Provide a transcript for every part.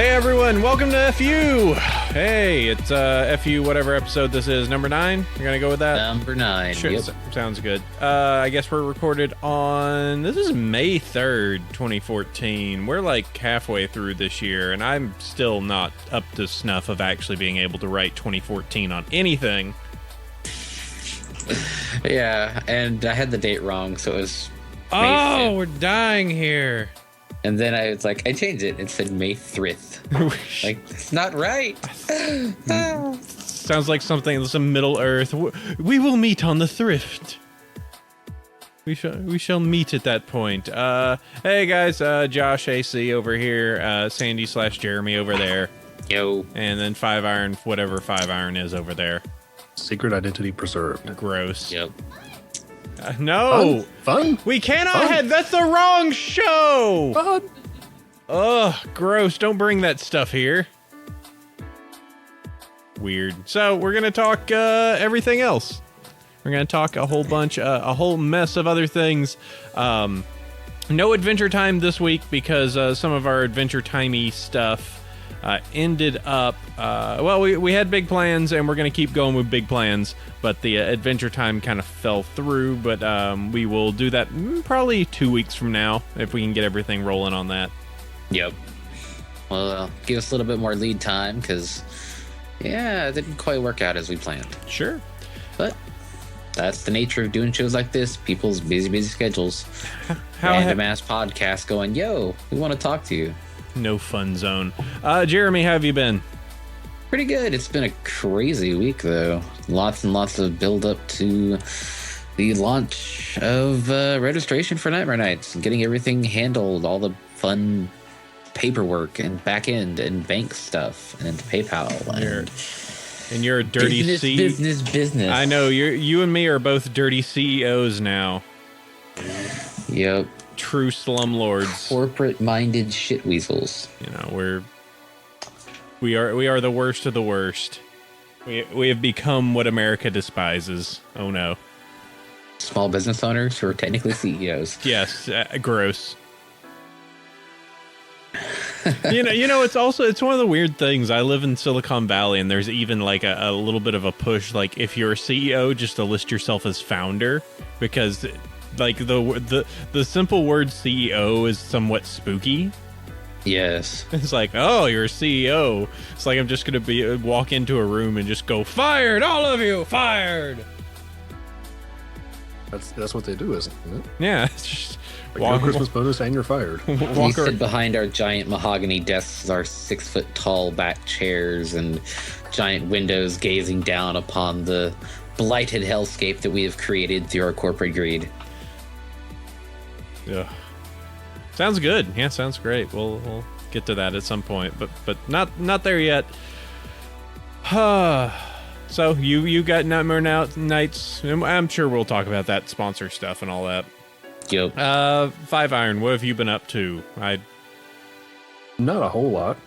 Hey everyone, welcome to FU. Hey, it's FU, whatever episode this is, number 9. You're gonna go with that? Number 9. Sure, Yep. sounds good. I guess we're recorded on, this is May 3rd, 2014. We're like halfway through this year, and I'm still not up to snuff of actually being able to write 2014 on anything. Yeah, and I had the date wrong, so it was May Oh, 5th. we're dying here. And then I was like, I changed it. It said May 3rd. Like, it's not right. Sounds like something, some Middle Earth. We will meet on the thrift. We shall meet at that point. Hey guys, Josh AC over here, Sandy / Jeremy over there, Yo. and then 5 Iron, whatever 5 Iron is over there. Secret identity preserved. Gross. Yep. No, Fun? we cannot Fun. have. That's the wrong show. Fun? Ugh, gross. Don't bring that stuff here. Weird. So we're gonna talk everything else. We're gonna talk a whole bunch, a whole mess of other things. No Adventure Time this week because some of our Adventure Timey stuff ended up. Well, we had big plans and we're gonna keep going with big plans, but the Adventure Time kind of fell through. But we will do that probably 2 weeks from now if we can get everything rolling on that. Yep. Well, give us a little bit more lead time because, yeah, it didn't quite work out as we planned. Sure. But that's the nature of doing shows like this. People's busy schedules. How Random ass podcasts going, yo, we want to talk to you. No fun zone. Jeremy, how have you been? Pretty good. It's been a crazy week, though. Lots and lots of build up to the launch of registration for Nightmare Nights and getting everything handled, all the fun paperwork and back end and bank stuff and PayPal And you're a dirty business. I know you and me are both dirty CEOs now. Yep. True slumlords. Corporate-minded shitweasels. You know, we are the worst of the worst. We have become what America despises. Oh no. Small business owners who are technically CEOs. Yes, gross. you know, it's one of the weird things. I live in Silicon Valley, and there's even like a little bit of a push, like if you're a CEO, just to list yourself as founder, because like the simple word CEO is somewhat spooky. Yes. It's like, oh, you're a CEO. It's like I'm just gonna walk into a room and just go, fired, all of you, fired. That's what they do, isn't it? Yeah, it's just Like no Christmas bonus and you're fired. We sit behind our giant mahogany desks, our 6-foot tall back chairs, and giant windows gazing down upon the blighted hellscape that we have created through our corporate greed. Ugh. Sounds good. Yeah, sounds great. We'll get to that at some point, but not there yet. So you got Nightmare Nights. I'm sure we'll talk about that sponsor stuff and all that. Yep. 5 Iron, what have you been up to? Not a whole lot.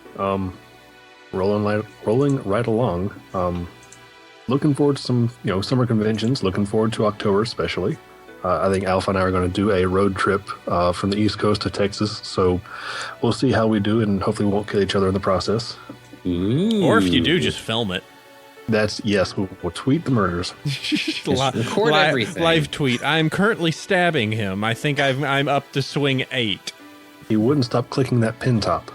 Rolling right along. Looking forward to some summer conventions. Looking forward to October especially. I think Alpha and I are going to do a road trip from the East Coast to Texas. So we'll see how we do, and hopefully we won't kill each other in the process. Ooh. Or if you do, just film it. Yes, we'll tweet the murders. Record everything. Live tweet. I'm currently stabbing him. I think I'm up to swing 8. He wouldn't stop clicking that pin top.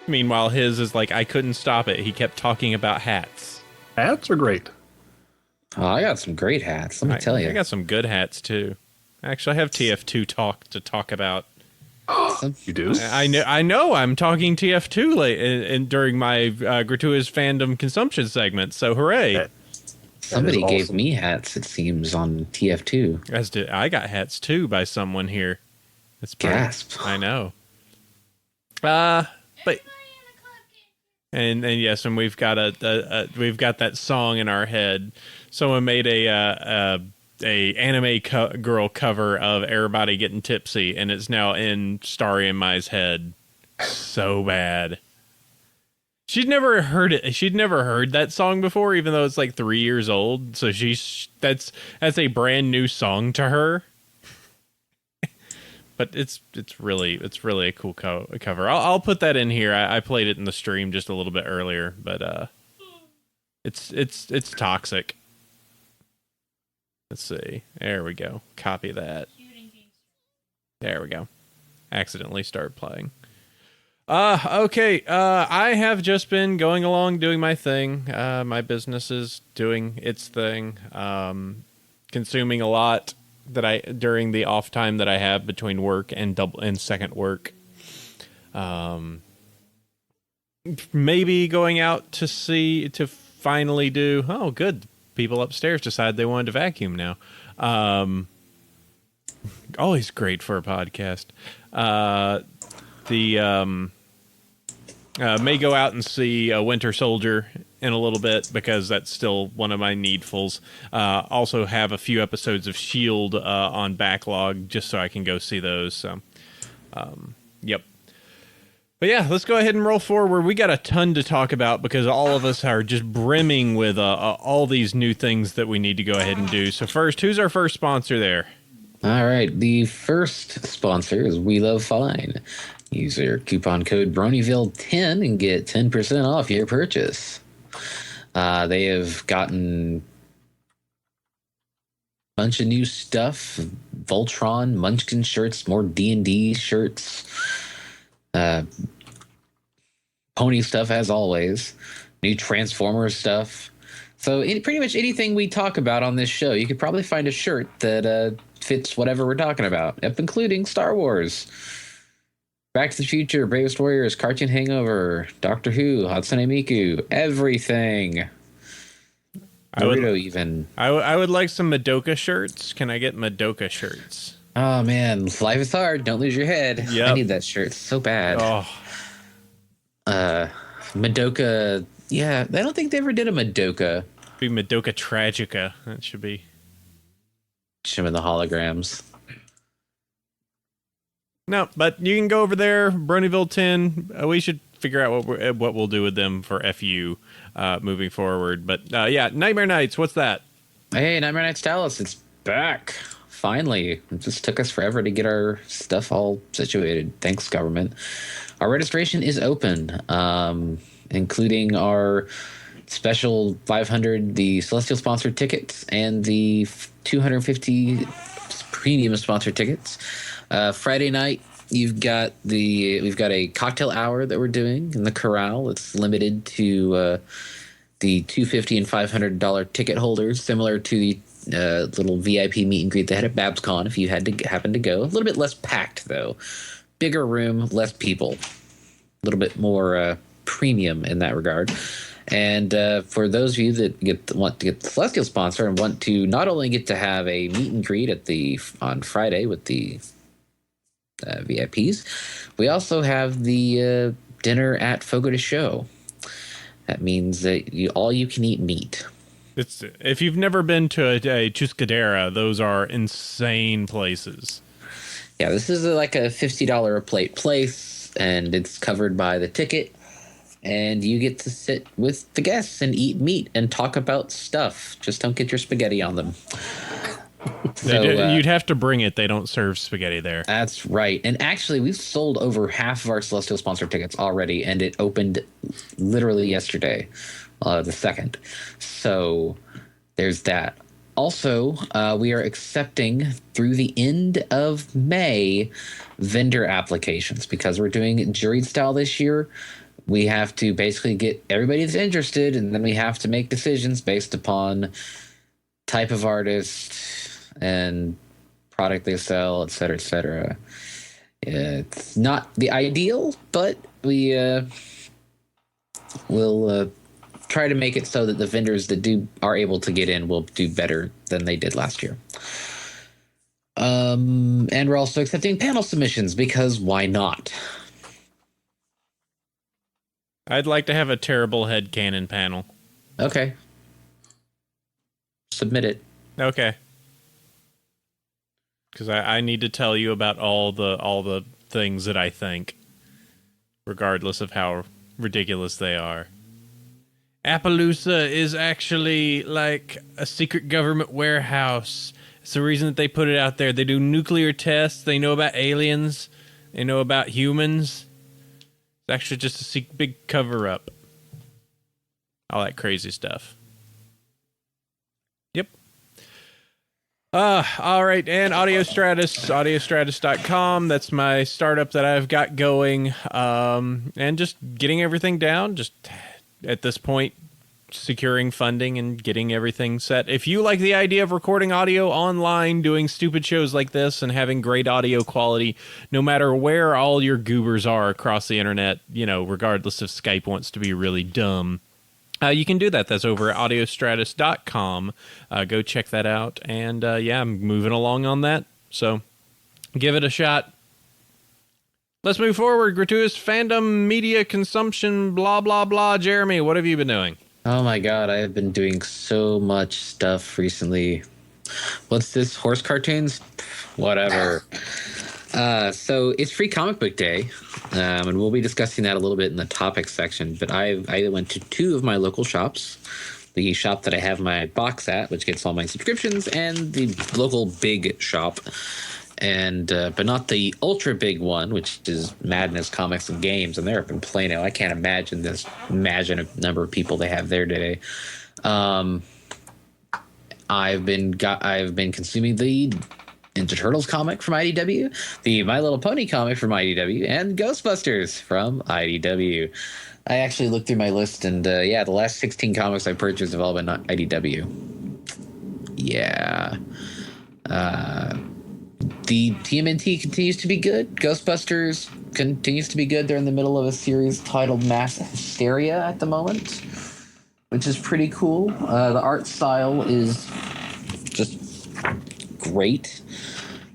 Meanwhile, his is like, I couldn't stop it. He kept talking about hats. Hats are great. Oh, I got some great hats. Let me tell you. I got some good hats too. Actually, I have TF2 talk about. You do? I know. I'm talking TF2 late during my gratuitous fandom consumption segment. So hooray! Somebody awesome. gave me hats, it seems, on TF2. As did I. Got hats too by someone here. It's pretty, Gasp. I know. But and yes, and we've got we've got that song in our head. Someone made a anime girl cover of Everybody Getting Tipsy, and it's now in Starry and Mai's head. So bad. She'd never heard it. She'd never heard that song before, even though it's like 3 years old. So that's a brand new song to her. but it's really a cool cover. I'll put that in here. I played it in the stream just a little bit earlier, but it's toxic. Let's see. There we go. Copy that. There we go. Accidentally start playing. Okay. I have just been going along doing my thing. My business is doing its thing. Consuming a lot during the off time that I have between work and second work. Maybe going out to finally do. Oh, good. People upstairs decide they wanted to vacuum now. Always great for a podcast. May go out and see Winter Soldier in a little bit because that's still one of my needfuls. Also have a few episodes of S.H.I.E.L.D. On backlog just so I can go see those. So, yep. But yeah, let's go ahead and roll forward. We got a ton to talk about because all of us are just brimming with all these new things that we need to go ahead and do. So first, who's our first sponsor there? All right. The first sponsor is We Love Fine. Use your coupon code Bronyville10 and get 10% off your purchase. They have gotten a bunch of new stuff. Voltron, Munchkin shirts, more D&D shirts. Pony stuff as always, new Transformers stuff. So pretty much anything we talk about on this show, you could probably find a shirt that fits whatever we're talking about, including Star Wars, Back to the Future, Bravest Warriors, Cartoon Hangover, Doctor Who, Hatsune Miku, everything. Naruto even. I would like some Madoka shirts. Can I get Madoka shirts? Oh man, life is hard. Don't lose your head. Yep. I need that shirt so bad. Oh. Madoka. Yeah, I don't think they ever did a Madoka. Be Madoka Tragica. That should be. Show in the holograms. No, but you can go over there, Bronyville 10. We should figure out what we'll do with them for FU moving forward. But yeah, Nightmare Nights. What's that? Hey, Nightmare Nights Dallas. It's back. Finally. It just took us forever to get our stuff all situated. Thanks, government. Our registration is open, including our special 500, the Celestial sponsored tickets, and the 250 premium sponsored tickets. Friday night, we've got a cocktail hour that we're doing in the Corral. It's limited to the $250 and $500 ticket holders, similar to the little VIP meet and greet they had at BabsCon if you happen to go. A little bit less packed, though. Bigger room, less people. A little bit more premium in that regard. And for those of you that want to get the Celestial sponsor and want to not only get to have a meet and greet on Friday with the VIPs, we also have the dinner at Fogo de Show. That means that all you can eat meat. If you've never been to a Chuscadera, those are insane places. Yeah, this is like a $50 a plate place, and it's covered by the ticket. And you get to sit with the guests and eat meat and talk about stuff. Just don't get your spaghetti on them. You'd have to bring it. They don't serve spaghetti there. That's right. And actually, we've sold over half of our Celestial sponsor tickets already, and it opened literally yesterday, the 2nd. So there's that. Also, we are accepting through the end of May vendor applications because we're doing juried style this year. We have to basically get everybody that's interested, and then we have to make decisions based upon type of artist and product they sell, et cetera, et cetera. It's not the ideal, but we will try to make it so that the vendors that are able to get in will do better than they did last year. And we're also accepting panel submissions because why not? I'd like to have a terrible headcanon panel. Okay. Submit it. Okay. Because I need to tell you about all the things that I think, regardless of how ridiculous they are. Appaloosa is actually like a secret government warehouse It's the reason that they put it out there. They do nuclear tests. They know about aliens. They know about humans. It's actually just a big cover-up. All that crazy stuff. Yep. All right, and audiostratus.com. That's my startup that I've got going. And just getting everything down. Just at this point, securing funding and getting everything set. If you like the idea of recording audio online, doing stupid shows like this, and having great audio quality, no matter where all your goobers are across the internet, you know, regardless if Skype wants to be really dumb, you can do that. That's over at audiostratus.com. Go check that out. And yeah, I'm moving along on that. So give it a shot. Let's move forward. Gratuitous fandom, media consumption, blah, blah, blah. Jeremy, what have you been doing? Oh my god, I have been doing so much stuff recently. What's this? Horse cartoons? Whatever. So it's Free Comic Book Day, and we'll be discussing that a little bit in the topics section. But I went to two of my local shops. The shop that I have my box at, which gets all my subscriptions, and the local big shop. And but not the ultra big one, which is Madness Comics and Games, and they're up in Plano. I can't imagine a number of people they have there today. I've been consuming the Ninja Turtles comic from IDW, the My Little Pony comic from IDW, and Ghostbusters from IDW. I actually looked through my list, and yeah, the last 16 comics I purchased have all been IDW. Yeah. The TMNT continues to be good. Ghostbusters continues to be good. They're in the middle of a series titled Mass Hysteria at the moment, which is pretty cool. The art style is just great.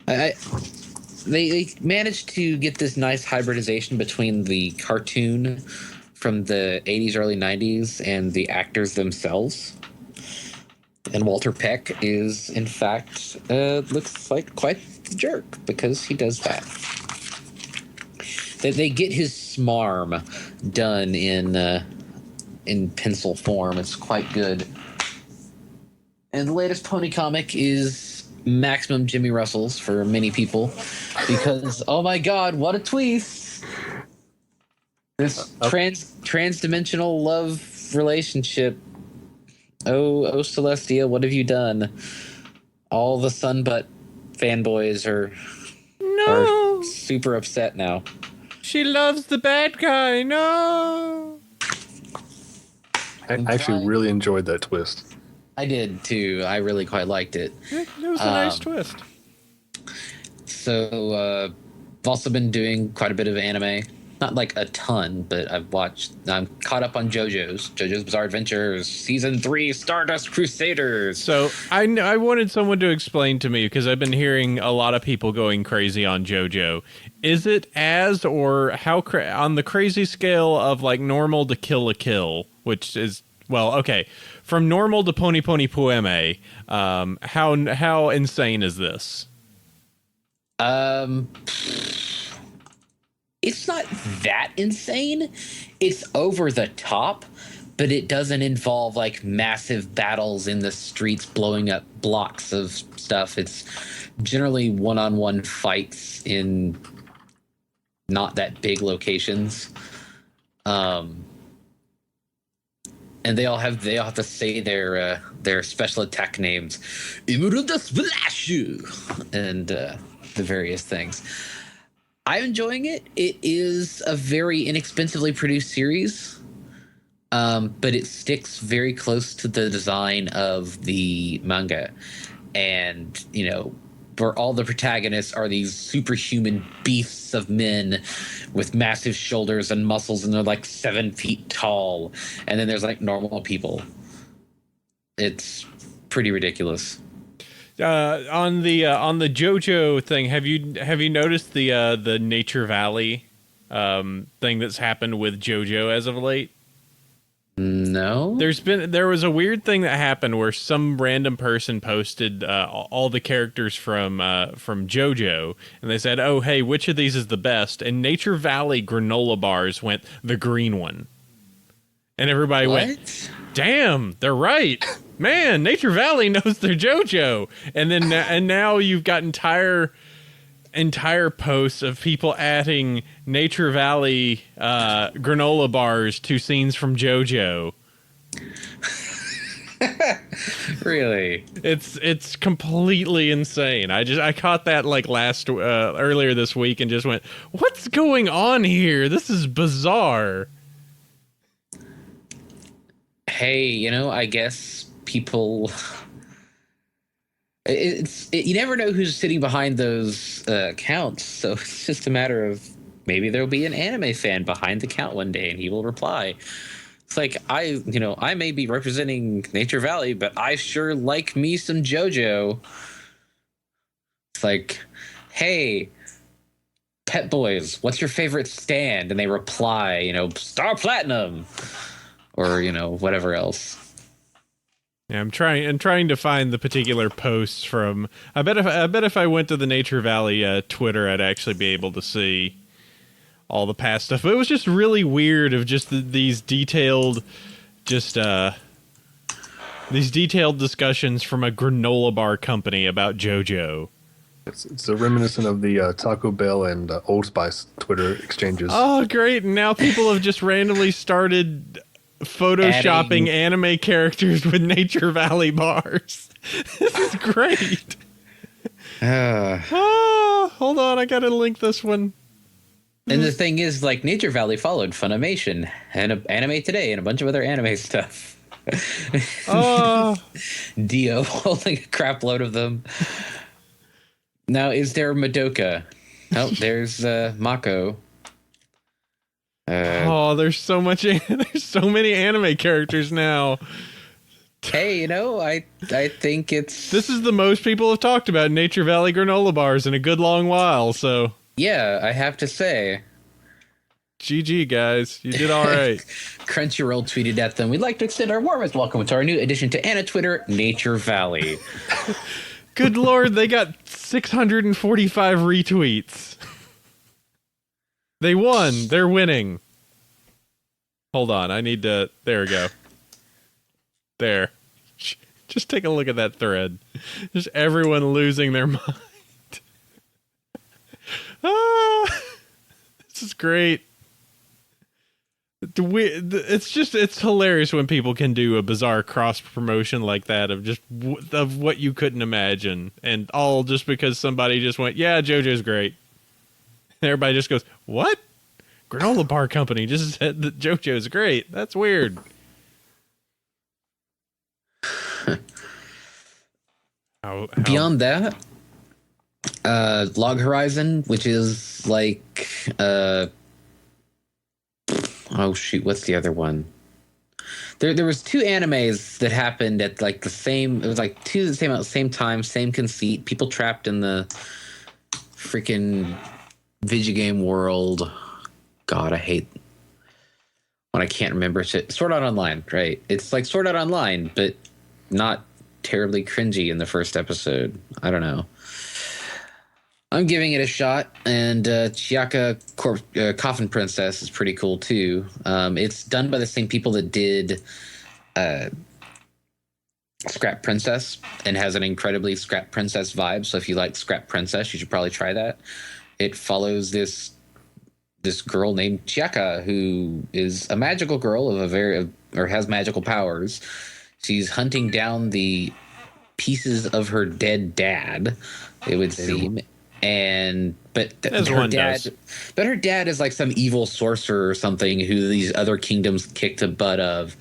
They managed to get this nice hybridization between the cartoon from the 80s, early 90s, and the actors themselves. And Walter Peck is, in fact, looks like quite the jerk because he does that. They get his smarm done in pencil form. It's quite good. And the latest pony comic is maximum Jimmy Russells for many people because, oh my god, what a twist! This trans-dimensional love relationship. Oh, Celestia, what have you done? All the Sunbutt fanboys are super upset now. She loves the bad guy. No. I actually really enjoyed that twist. I did too. I really quite liked it. It was a nice twist. So, I've also been doing quite a bit of anime. Not like a ton, but I'm caught up on JoJo's Bizarre Adventures Season 3 Stardust Crusaders. So I wanted someone to explain to me because I've been hearing a lot of people going crazy on JoJo. Is it as or how on the crazy scale of like normal to Kill la Kill, which is, well, okay, from normal to Pony Pony Poeme, how insane is this? It's not that insane. It's over the top, but it doesn't involve like massive battles in the streets blowing up blocks of stuff. It's generally one-on-one fights in not that big locations. And they all have to say their special attack names. Imuruda Splashu! And the various things. I'm enjoying it. It is a very inexpensively produced series, but it sticks very close to the design of the manga. And, you know, where all the protagonists are these superhuman beasts of men with massive shoulders and muscles, and they're like 7 feet tall. And then there's like normal people. It's pretty ridiculous. On the JoJo thing, have you noticed the Nature Valley thing that's happened with JoJo as of late? No. There was a weird thing that happened where some random person posted all the characters from JoJo, and they said, "Oh, hey, which of these is the best?" And Nature Valley granola bars went the green one, and everybody went, damn, they're right. Man, Nature Valley knows their JoJo. And then and now you've got entire posts of people adding Nature Valley granola bars to scenes from JoJo. Really? It's completely insane. I caught that like earlier this week and just went, what's going on here? This is bizarre. Hey, I guess people. You never know who's sitting behind those accounts, so it's just a matter of maybe there'll be an anime fan behind the account one day, and he will reply. It's like I may be representing Nature Valley, but I sure like me some JoJo. It's like, hey, Pet Boys, what's your favorite stand? And they reply, Star Platinum, or whatever else. Yeah, I'm trying to find the particular posts from. I bet if I went to the Nature Valley Twitter, I'd actually be able to see all the past stuff. But it was just really weird of just these detailed discussions from a granola bar company about JoJo. It's a reminiscent of the Taco Bell and Old Spice Twitter exchanges. Oh, great! And now people have just randomly started photoshopping anime characters with Nature Valley bars. This is great. Hold on, I gotta link this one. And the thing is, like, Nature Valley followed Funimation and Anime Today and a bunch of other anime stuff. Dio holding a crap load of them. Now, is there Madoka? Oh, there's Mako. There's so many anime characters now. Hey, I think it's... This is the most people have talked about Nature Valley granola bars in a good long while, so... Yeah, I have to say. GG, guys. You did all right. Crunchyroll tweeted at them, "We'd like to extend our warmest welcome to our new addition to Anna Twitter, Nature Valley." Good Lord, they got 645 retweets. They won. They're winning. Hold on. I need to... There we go. There. Just take a look at that thread. Just everyone losing their mind. This is great. It's hilarious when people can do a bizarre cross promotion like that of what you couldn't imagine, and all just because somebody just went, yeah, JoJo's great. And everybody just goes, what? Granola bar company just said that JoJo's great. That's weird. Beyond that, Log Horizon, which is like what's the other one? There was two animes that happened at like the same. It was like two at the same time, same conceit. People trapped in the freaking video game world. God, I hate when I can't remember shit. Sword Art Online, right? It's like Sword Art Online, but not terribly cringy in the first episode. I don't know. I'm giving it a shot, and Chiaka Coffin Princess is pretty cool too. It's done by the same people that did Scrap Princess, and has an incredibly Scrap Princess vibe. So if you like Scrap Princess, you should probably try that. It follows this girl named Chiaka, who is a magical girl or has magical powers. She's hunting down the pieces of her dead dad, it would seem. But her dad is like some evil sorcerer or something who these other kingdoms kicked the butt of,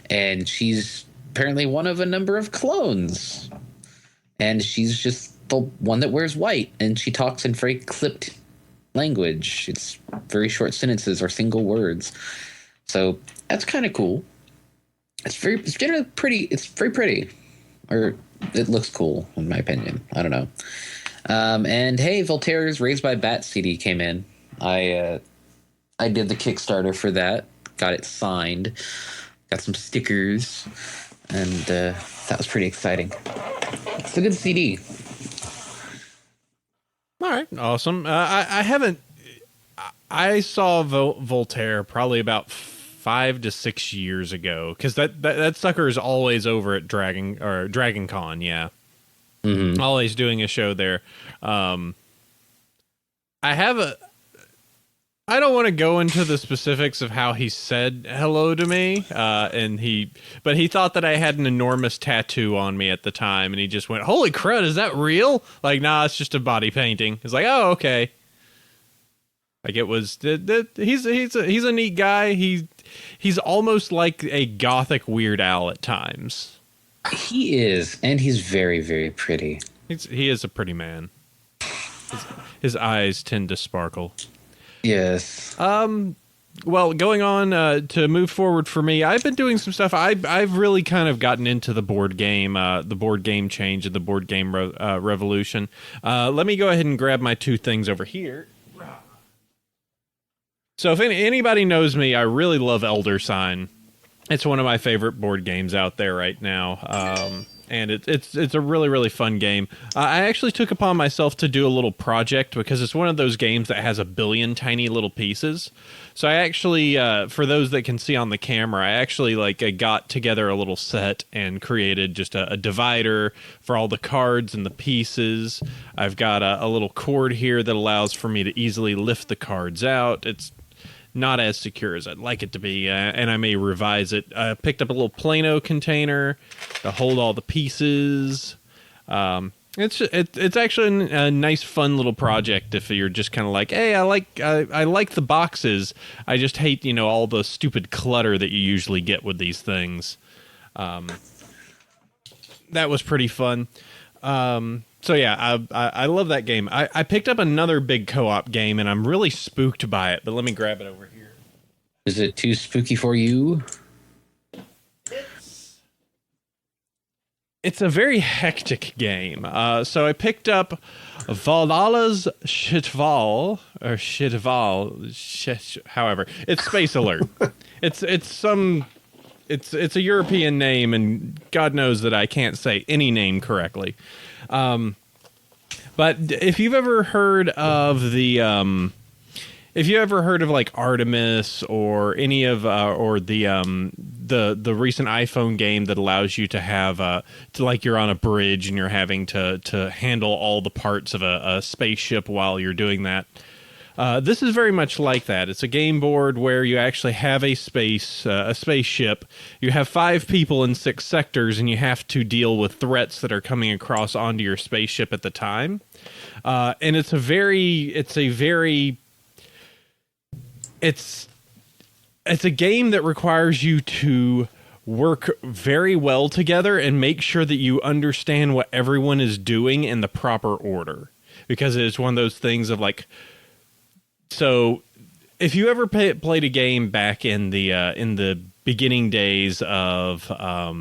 and she's apparently one of a number of clones, and she's just the one that wears white, and she talks in very clipped language. It's very short sentences or single words, so that's kind of cool. It's generally pretty. It's very pretty, or it looks cool in my opinion. I don't know. And hey, Voltaire's Raised by Bats CD came in. I did the Kickstarter for that. Got it signed. Got some stickers, and that was pretty exciting. It's a good CD. All right, awesome. I haven't. I saw Voltaire probably about 5 to 6 years ago, because that sucker is always over at Dragon Con. Yeah, always doing a show there. I don't want to go into the specifics of how he said hello to me, but he thought that I had an enormous tattoo on me at the time, and he just went, "Holy crud, is that real?" Like, nah, it's just a body painting. It's like, oh, okay. Like, it was. He's a neat guy. He's almost like a gothic Weird Al at times. He is, and he's very, very pretty. He is a pretty man. His eyes tend to sparkle. Yes. Well, going on to move forward for me, I've been doing some stuff. I've really kind of gotten into the board game change and the board game revolution. Let me go ahead and grab my two things over here. So if anybody knows me, I really love Elder Sign. It's one of my favorite board games out there right now. And it's a really, really fun game. I actually took upon myself to do a little project because it's one of those games that has a billion tiny little pieces. So I actually, for those that can see on the camera, I actually got together a little set and created just a divider for all the cards and the pieces. I've got a little cord here that allows for me to easily lift the cards out. It's not as secure as I'd like it to be, and I may revise it. I picked up a little Plano container to hold all the pieces. It's actually a nice, fun little project if you're just kind of like, hey, I like the boxes. I just hate all the stupid clutter that you usually get with these things. That was pretty fun. So yeah, I love that game. I picked up another big co-op game, and I'm really spooked by it. But let me grab it over here. Is it too spooky for you? It's a very hectic game. So I picked up Valhalla's Shitval, or Shitval, however, it's Space Alert. It's a European name, and God knows that I can't say any name correctly. But if you've ever heard of like Artemis or any of or the recent iPhone game that allows you to have you're on a bridge and you're having to handle all the parts of a spaceship while you're doing that. This is very much like that. It's a game board where you actually have a spaceship. You have 5 people in 6 sectors, and you have to deal with threats that are coming across onto your spaceship at the time. And it's a game that requires you to work very well together and make sure that you understand what everyone is doing in the proper order, because it's one of those things of like. So, if you ever played a game back in the beginning days of, I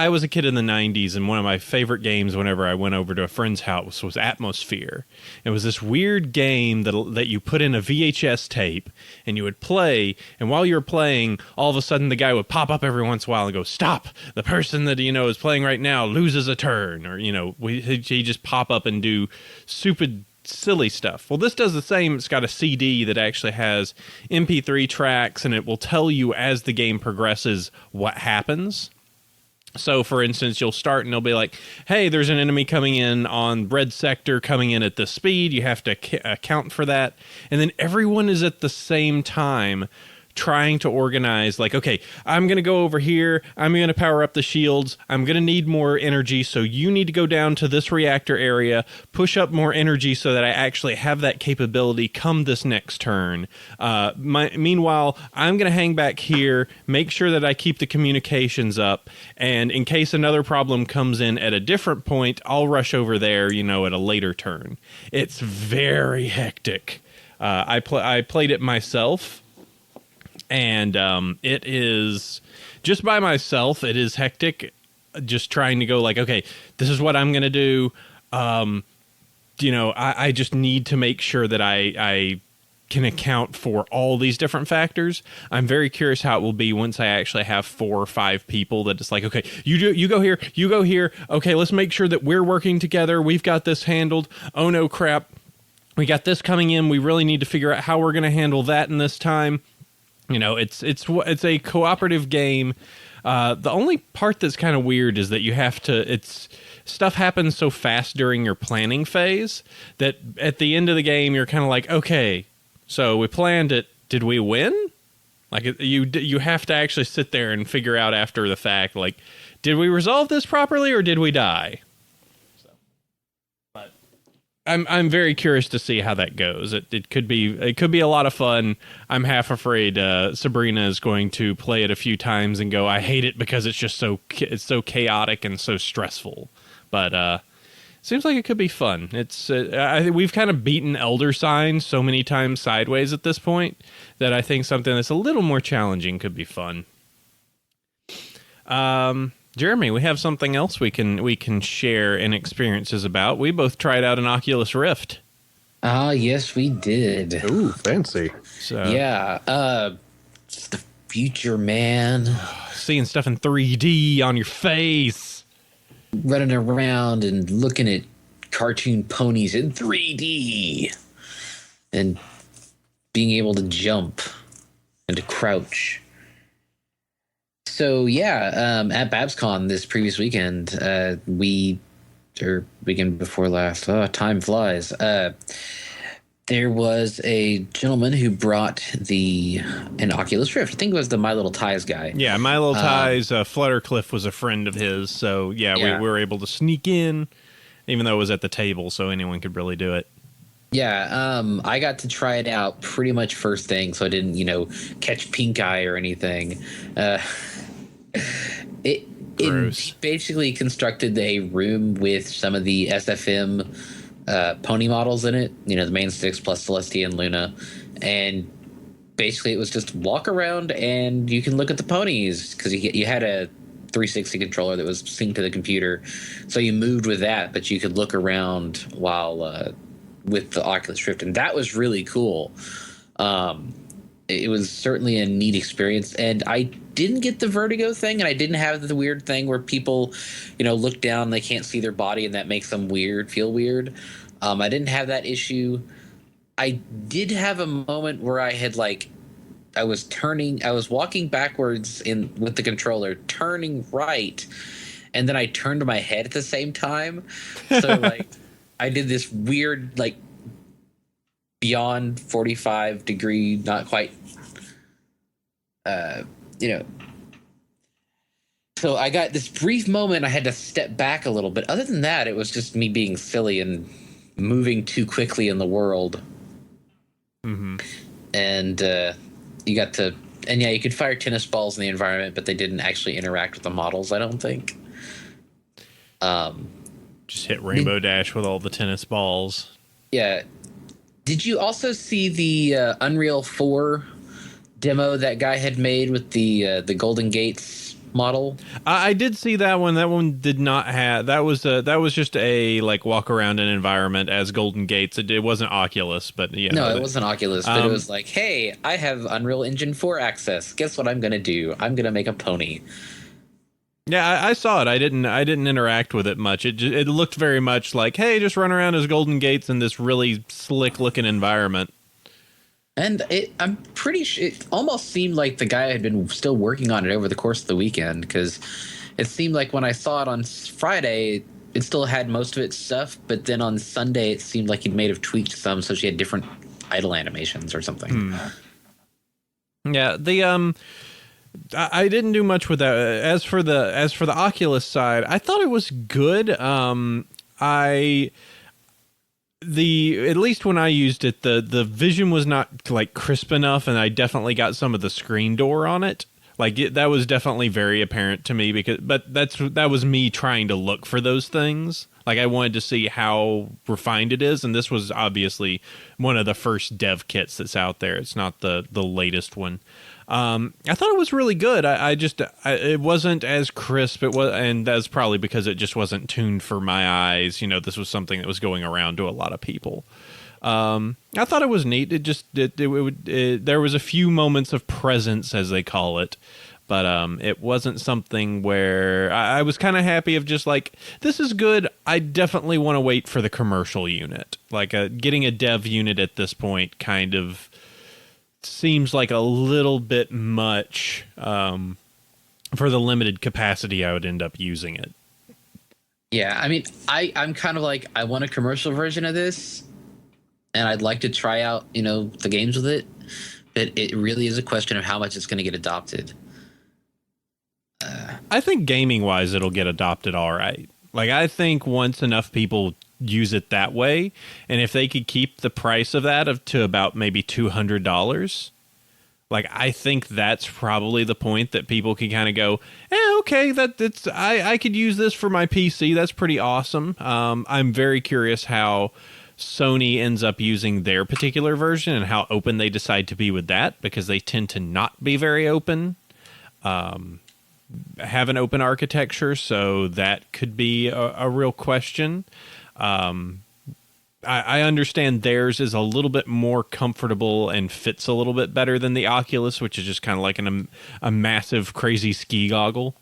was a kid in the 90s, and one of my favorite games whenever I went over to a friend's house was Atmosphere. It was this weird game that you put in a VHS tape, and you would play, and while you were playing, all of a sudden the guy would pop up every once in a while and go, "Stop! The person that is playing right now loses a turn," or he just pop up and do stupid, silly stuff. Well, this does the same. It's got a CD that actually has MP3 tracks, and it will tell you as the game progresses what happens. So, for instance, you'll start and it'll be like, hey, there's an enemy coming in on red sector, coming in at this speed. You have to account for that. And then everyone is at the same time trying to organize, like, okay, I'm going to go over here. I'm going to power up the shields. I'm going to need more energy, so you need to go down to this reactor area, push up more energy so that I actually have that capability come this next turn. Meanwhile, I'm going to hang back here, make sure that I keep the communications up, and in case another problem comes in at a different point, I'll rush over there, at a later turn. It's very hectic. I played it myself. And it is, just by myself, it is hectic, just trying to go like, okay, this is what I'm going to do. I just need to make sure that I can account for all these different factors. I'm very curious how it will be once I actually have 4 or 5 people that it's like, okay, you go here, you go here. Okay, let's make sure that we're working together. We've got this handled. Oh, no, crap. We got this coming in. We really need to figure out how we're going to handle that in this time. It's a cooperative game. The only part that's kind of weird is that you have to. Stuff happens so fast during your planning phase that at the end of the game you're kind of like, okay, so we planned it. Did we win? Like you have to actually sit there and figure out after the fact, like, did we resolve this properly or did we die? But I'm very curious to see how that goes. It could be a lot of fun. I'm half afraid Sabrina is going to play it a few times and go, I hate it because it's just so chaotic and so stressful. But seems like it could be fun. We've kind of beaten Elder Sign so many times sideways at this point that I think something that's a little more challenging could be fun. Jeremy, we have something else we can share and experiences about. We both tried out an Oculus Rift. Yes, we did. Ooh, fancy. So yeah, it's the future, man. Seeing stuff in 3D on your face. Running around and looking at cartoon ponies in 3D and being able to jump and to crouch. So yeah, at BabsCon this previous weekend, weekend before last, time flies. There was a gentleman who brought an Oculus Rift. I think it was the My Little Ties guy. Yeah, My Little Ties, Fluttercliff was a friend of his. So, yeah, we were able to sneak in, even though it was at the table, so anyone could really do it. Yeah, I got to try it out pretty much first thing, so I didn't, catch pink eye or anything. It basically constructed a room with some of the SFM pony models in it, the main six plus Celestia and Luna, and basically it was just walk around and you can look at the ponies because you had a 360 controller that was synced to the computer, so you moved with that, but you could look around while with the Oculus Rift, and that was really cool. It was certainly a neat experience, and I didn't get the vertigo thing, and I didn't have the weird thing where people, look down, they can't see their body, and that makes them feel weird. I didn't have that issue. I did have a moment where I had I was walking backwards with the controller, turning right, and then I turned my head at the same time. So I did this weird beyond 45 degree, not quite, So I got this brief moment. I had to step back a little bit. Other than that, it was just me being silly and moving too quickly in the world. Mm-hmm. And you could fire tennis balls in the environment, but they didn't actually interact with the models, I don't think. Just hit Rainbow Dash with all the tennis balls. Yeah. Did you also see the Unreal 4 demo that guy had made with the Golden Gates model? I did see that one. That one did not have. That was just a walk around an environment as Golden Gates. It wasn't Oculus, but yeah. No, it wasn't Oculus, but it was hey, I have Unreal Engine 4 access. Guess what I'm gonna do? I'm gonna make a pony. Yeah, I saw it. I didn't interact with it much. It looked very much like, hey, just run around as Golden Gates in this really slick looking environment. And I'm pretty sure it almost seemed like the guy had been still working on it over the course of the weekend, because it seemed like when I saw it on Friday, it still had most of its stuff, but then on Sunday, it seemed like he may have tweaked some, so she had different idle animations or something. Yeah, I didn't do much with that. As for the Oculus side, I thought it was good. At least when I used it, the vision was not crisp enough, and I definitely got some of the screen door on it. That was definitely very apparent to me but that was me trying to look for those things. I wanted to see how refined it is, and this was obviously one of the first dev kits that's out there. It's not the latest one. I thought it was really good. It wasn't as crisp. And that's probably because it just wasn't tuned for my eyes. This was something that was going around to a lot of people. I thought it was neat. There was a few moments of presence, as they call it, but it wasn't something where I was kind of happy of just this is good. I definitely want to wait for the commercial unit. Getting a dev unit at this point kind of seems like a little bit much for the limited capacity I would end up using it. Yeah, I mean, I'm kind of like, I want a commercial version of this, and I'd like to try out, the games with it, but it really is a question of how much it's going to get adopted. I think gaming-wise, it'll get adopted all right. Like, I think once enough people use it that way, and if they could keep the price of that to about maybe $200, like, I think that's probably the point that people can kind of go, okay, I could use this for my PC. That's pretty awesome. I'm very curious how Sony ends up using their particular version and how open they decide to be with that, because they tend to not be very open, have an open architecture, so that could be a real question. I understand theirs is a little bit more comfortable and fits a little bit better than the Oculus, which is just kind of like a massive, crazy ski goggle.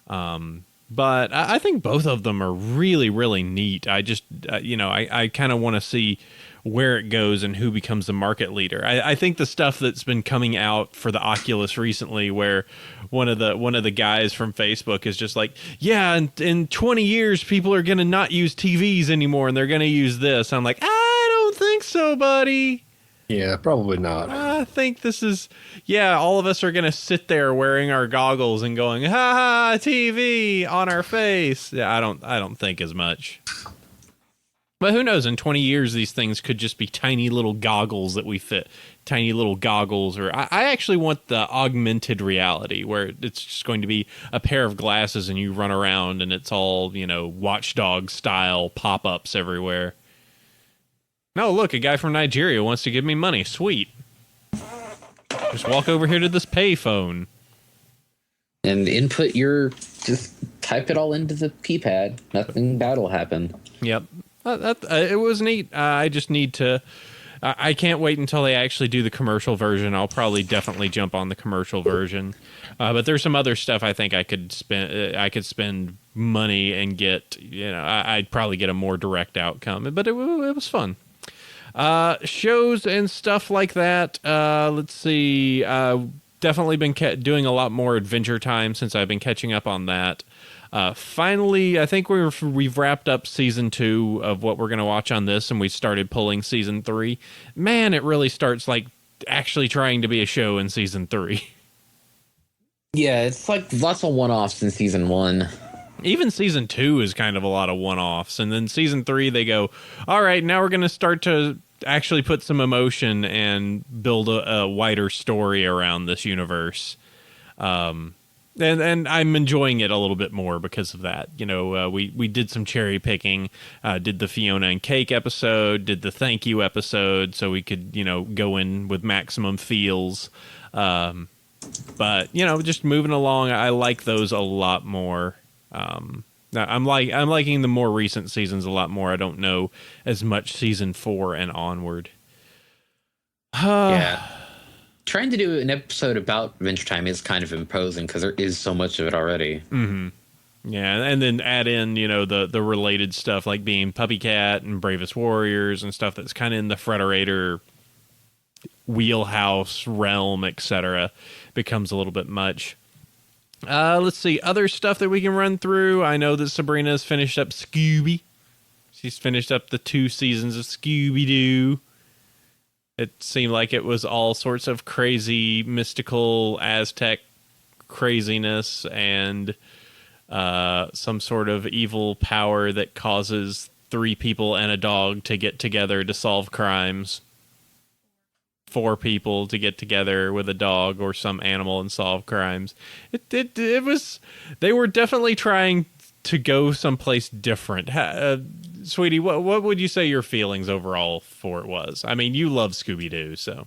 But I think both of them are really, really neat. I just, I kind of want to see where it goes and who becomes the market leader. I think the stuff that's been coming out for the Oculus recently, where one of the guys from Facebook is just like, yeah, in 20 years, people are going to not use TVs anymore and they're going to use this. I'm like, I don't think so, buddy. Yeah, probably not. I think this is, all of us are going to sit there wearing our goggles and going, ha ha, TV on our face. Yeah, I don't think as much. But who knows? In 20 years, these things could just be tiny little goggles that we fit. Tiny little goggles. Or I actually want the augmented reality, where it's just going to be a pair of glasses and you run around and it's all, Watchdog style pop-ups everywhere. No, look, a guy from Nigeria wants to give me money. Sweet. Just walk over here to this payphone. And just type it all into the keypad. Nothing bad will happen. Yep. It was neat. I just need to. I can't wait until they actually do the commercial version. I'll probably definitely jump on the commercial version. But there's some other stuff I think I could spend. I could spend money and get. I'd probably get a more direct outcome. But it was fun. Shows and stuff like that. Let's see. Definitely been doing a lot more Adventure Time since I've been catching up on that. Finally, I think we've wrapped up season 2 of what we're going to watch on this, and we started pulling season 3. Man, it really starts like actually trying to be a show in season 3. Yeah, it's like lots of one-offs in season 1. Even season 2 is kind of a lot of one-offs, and then season 3 they go, all right, now we're going to start to actually put some emotion and build a wider story around this universe. And I'm enjoying it a little bit more because of that. We did some cherry picking, did the Fiona and Cake episode, did the thank you episode, so we could, go in with maximum feels. But, just moving along, I like those a lot more. I'm liking the more recent seasons a lot more. I don't know as much season 4 and onward. Yeah. Trying to do an episode about Adventure Time is kind of imposing because there is so much of it already. Mm-hmm. Yeah, and then add in, the related stuff like being Puppy Cat and Bravest Warriors and stuff that's kind of in the Frederator wheelhouse realm, etc. becomes a little bit much. Let's see, other stuff that we can run through. I know that Sabrina's finished up Scooby. She's finished up the 2 seasons of Scooby-Doo. It seemed like it was all sorts of crazy, mystical Aztec craziness and some sort of evil power that causes 3 people and a dog to get together to solve crimes. 4 people to get together with a dog or some animal and solve crimes. It was. They were definitely trying to go someplace different. Sweetie, what would you say your feelings overall for it was? I mean, you love Scooby-Doo, so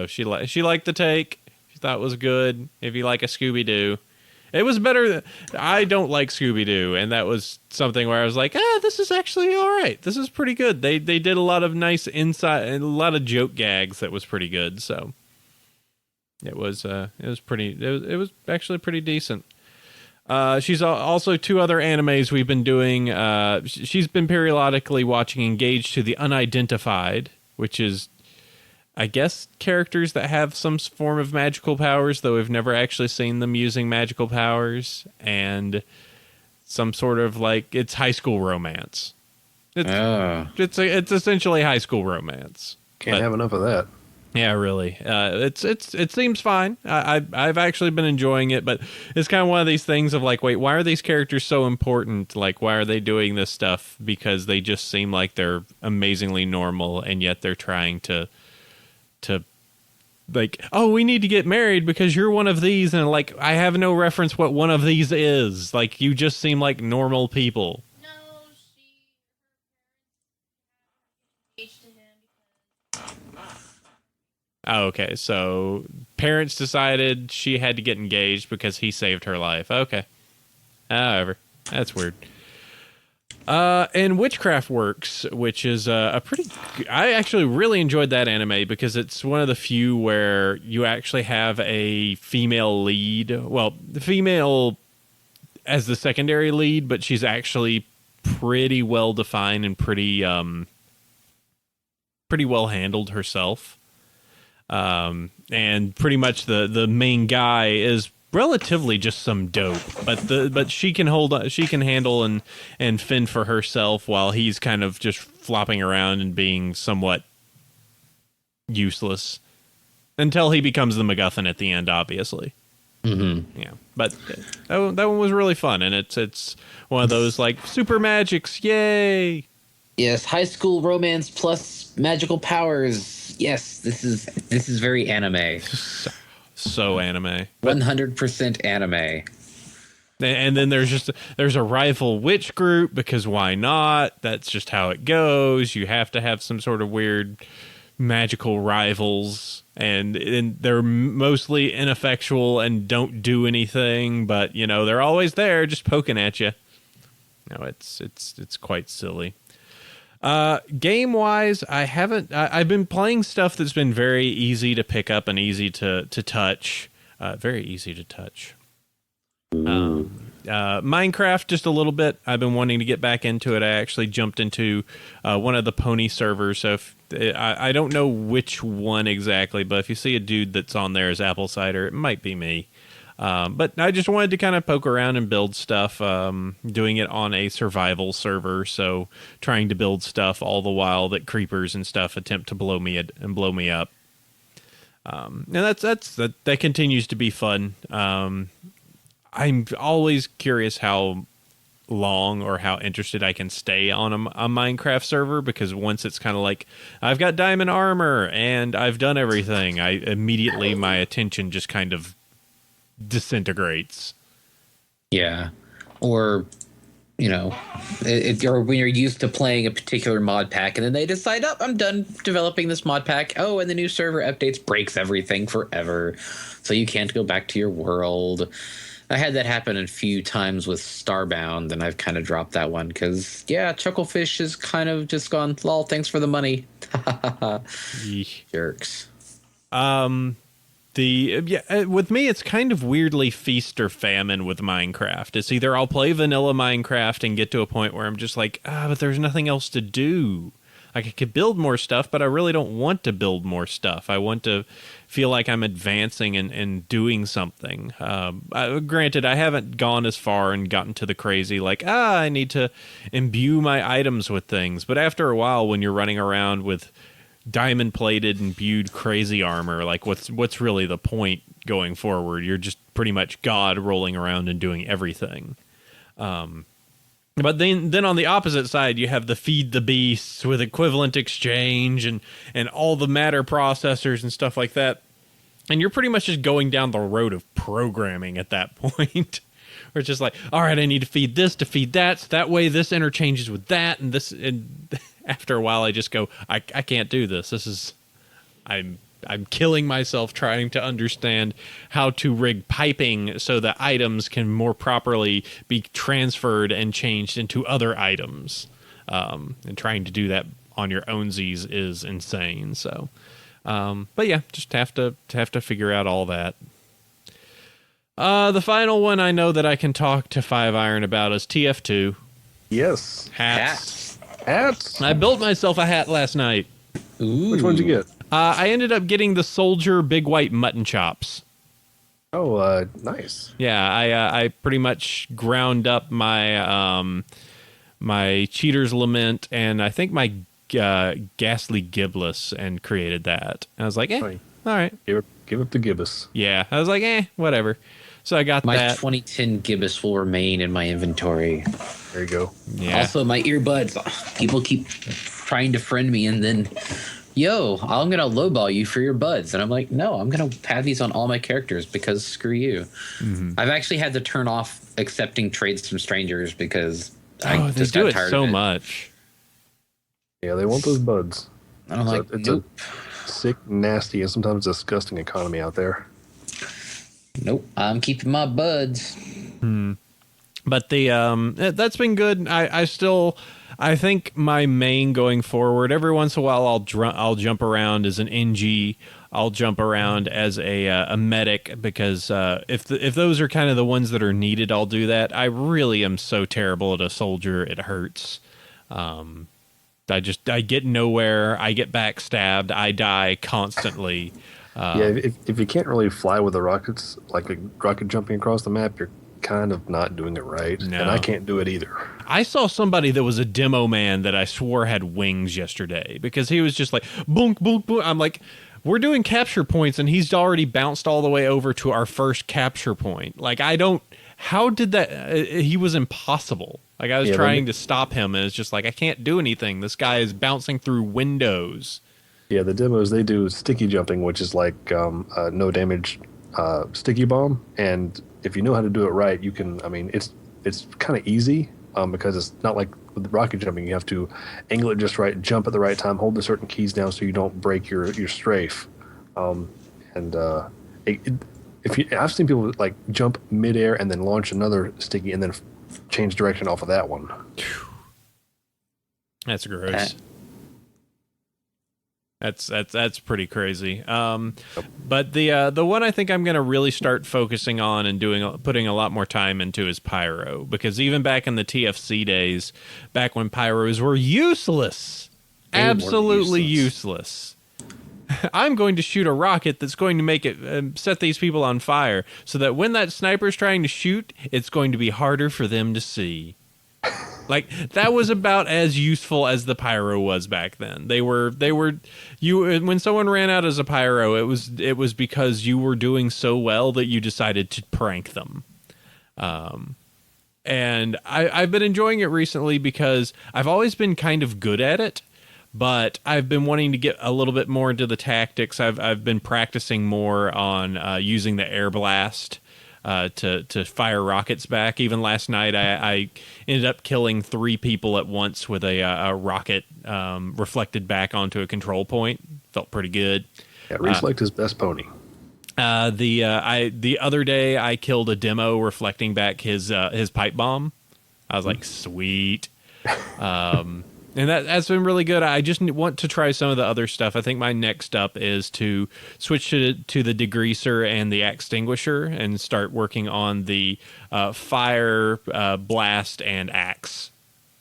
she liked the take. She thought it was good. If you like a Scooby-Doo, it was better. I don't like Scooby-Doo, and that was something where I was like, this is actually all right. This is pretty good. They did a lot of nice inside and a lot of joke gags that was pretty good. So it was actually pretty decent. She's also 2 other animes we've been doing. She's been periodically watching Engaged to the Unidentified, which is, I guess, characters that have some form of magical powers, though we've never actually seen them using magical powers, and some sort of like it's high school romance. It's essentially high school romance. Can't have enough of that. Yeah, really. It seems fine. I've actually been enjoying it, but it's kind of one of these things of like, wait, why are these characters so important? Like, why are they doing this stuff? Because they just seem like they're amazingly normal, and yet they're trying to like, oh, we need to get married because you're one of these, and like, I have no reference what one of these is. Like, you just seem like normal people. No, she engaged to him because Oh, okay, so parents decided she had to get engaged because he saved her life. Okay. However, that's weird. And Witchcraft Works, which is a pretty... I actually really enjoyed that anime because it's one of the few where you actually have a female lead. Well, the female as the secondary lead, but she's actually pretty well defined and pretty well handled herself. And pretty much the main guy is relatively just some dope, but she can handle and fend for herself while he's kind of just flopping around and being somewhat useless until he becomes the MacGuffin at the end, obviously. Mm-hmm. Yeah, but that one was really fun, and it's one of those like super magics, yay! Yes, high school romance plus magical powers. Yes, this is very anime. So anime. 100% anime. And then there's a rival witch group because why not? That's just how it goes. You have to have some sort of weird magical rivals, and they're mostly ineffectual and don't do anything, but you know, they're always there just poking at you. No, it's quite silly. Game wise, I've been playing stuff that's been very easy to pick up and easy to touch. Very easy to touch. Minecraft just a little bit. I've been wanting to get back into it. I actually jumped into one of the pony servers. So I don't know which one exactly, but if you see a dude that's on there as Apple Cider, it might be me. But I just wanted to kind of poke around and build stuff, doing it on a survival server, so trying to build stuff all the while that creepers and stuff attempt to blow me up. And that continues to be fun. I'm always curious how long or how interested I can stay on a Minecraft server, because once it's kind of like, I've got diamond armor and I've done everything, my attention just kind of disintegrates. Yeah. Or, you know, or when you're used to playing a particular mod pack and then they decide, oh, I'm done developing this mod pack. Oh, and the new server updates breaks everything forever. So you can't go back to your world. I had that happen a few times with Starbound, and I've kind of dropped that one because, yeah, Chucklefish has kind of just gone, lol, thanks for the money. Jerks. With me, it's kind of weirdly feast or famine with Minecraft. It's either I'll play vanilla Minecraft and get to a point where I'm just like, but there's nothing else to do. Like, I could build more stuff, but I really don't want to build more stuff. I want to feel like I'm advancing and doing something. Granted, I haven't gone as far and gotten to the crazy, like, I need to imbue my items with things. But after a while, when you're running around with diamond-plated, imbued crazy armor, like, what's really the point going forward? You're just pretty much God rolling around and doing everything. But then on the opposite side, you have the feed the beasts with equivalent exchange and all the matter processors and stuff like that. And you're pretty much just going down the road of programming at that point. Where it's just like, all right, I need to feed this to feed that, so that way this interchanges with that, and this. And after a while, I just go, I can't do this. I'm killing myself trying to understand how to rig piping so that items can more properly be transferred and changed into other items. And trying to do that on your ownsies is insane. So, but yeah, just have to figure out all that. The final one I know that I can talk to Five Iron about is TF2. Yes. Hats. Hats. I built myself a hat last night. Ooh. Which one'd you get? I ended up getting the soldier big white mutton chops. Oh, nice. Yeah, I pretty much ground up my my Cheater's Lament and I think my Ghastly Gibless and created that. And I was like, Funny. all right. Give up the gibbous. Yeah, I was like, whatever. So I got My that. 2010 gibbous will remain in my inventory. There you go. Yeah. Also, my earbuds. People keep trying to friend me, and then, yo, I'm gonna lowball you for your buds, and I'm like, no, I'm gonna have these on all my characters because screw you. Mm-hmm. I've actually had to turn off accepting trades from strangers because I they just do got it tired so of it. much. Yeah, they want those buds. And I'm like, It's nope, a sick, nasty, and sometimes disgusting economy out there. nope. I'm keeping my buds. But the that's been good. I think my main going forward, every once in a while I'll jump around as an NG. I'll jump around as a medic because if those are kind of the ones that are needed, I'll do that. I really am so terrible at a soldier, it hurts. I get nowhere. I get backstabbed. I die constantly. If you can't really fly with the rockets, like a rocket jumping across the map, you're kind of not doing it right. No. And I can't do it either. I saw somebody that was a demo man that I swore had wings yesterday because he was just like, boonk, boonk, boonk. I'm like, we're doing capture points and he's already bounced all the way over to our first capture point. Like, how did that? He was impossible. Like, I was trying to stop him and it's just like, I can't do anything. This guy is bouncing through windows. Yeah, the demos, they do sticky jumping, which is like no damage sticky bomb. And if you know how to do it right, you can, it's kind of easy because it's not like with rocket jumping. You have to angle it just right, jump at the right time, hold the certain keys down so you don't break your strafe. I've seen people like jump midair and then launch another sticky and then change direction off of that one. That's gross. That's pretty crazy. But the one I think I'm going to really start focusing on and putting a lot more time into is Pyro, because even back in the TFC days, back when Pyros were useless, absolutely useless. I'm going to shoot a rocket that's going to make it set these people on fire, so that when that sniper's trying to shoot, it's going to be harder for them to see. Like, that was about as useful as the pyro was back then. When someone ran out as a pyro, it was because you were doing so well that you decided to prank them. And I've been enjoying it recently because I've always been kind of good at it, but I've been wanting to get a little bit more into the tactics. I've been practicing more on using the air blast to fire rockets back. Even last night, I ended up killing 3 people at once with a rocket reflected back onto a control point. Felt pretty good. Yeah, Reflect his best pony. The other day I killed a demo reflecting back his pipe bomb. I was like, sweet. And that's been really good. I just want to try some of the other stuff. I think my next up is to switch to the degreaser and the extinguisher and start working on the fire, blast, and axe.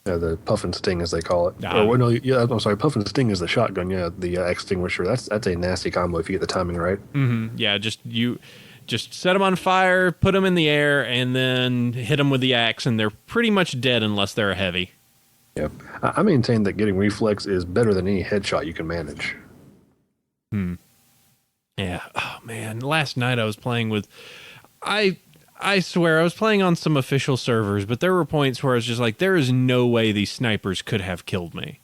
Yeah, the puff and sting, as they call it. I'm sorry, puff and sting is the shotgun. Yeah, the extinguisher. That's a nasty combo if you get the timing right. Mm-hmm. Yeah, just set them on fire, put them in the air, and then hit them with the axe, and they're pretty much dead unless they're heavy. Yeah, I maintain that getting reflex is better than any headshot you can manage. Yeah. Oh man, last night I was playing with, I swear I was playing on some official servers, but there were points where I was just like, there is no way these snipers could have killed me.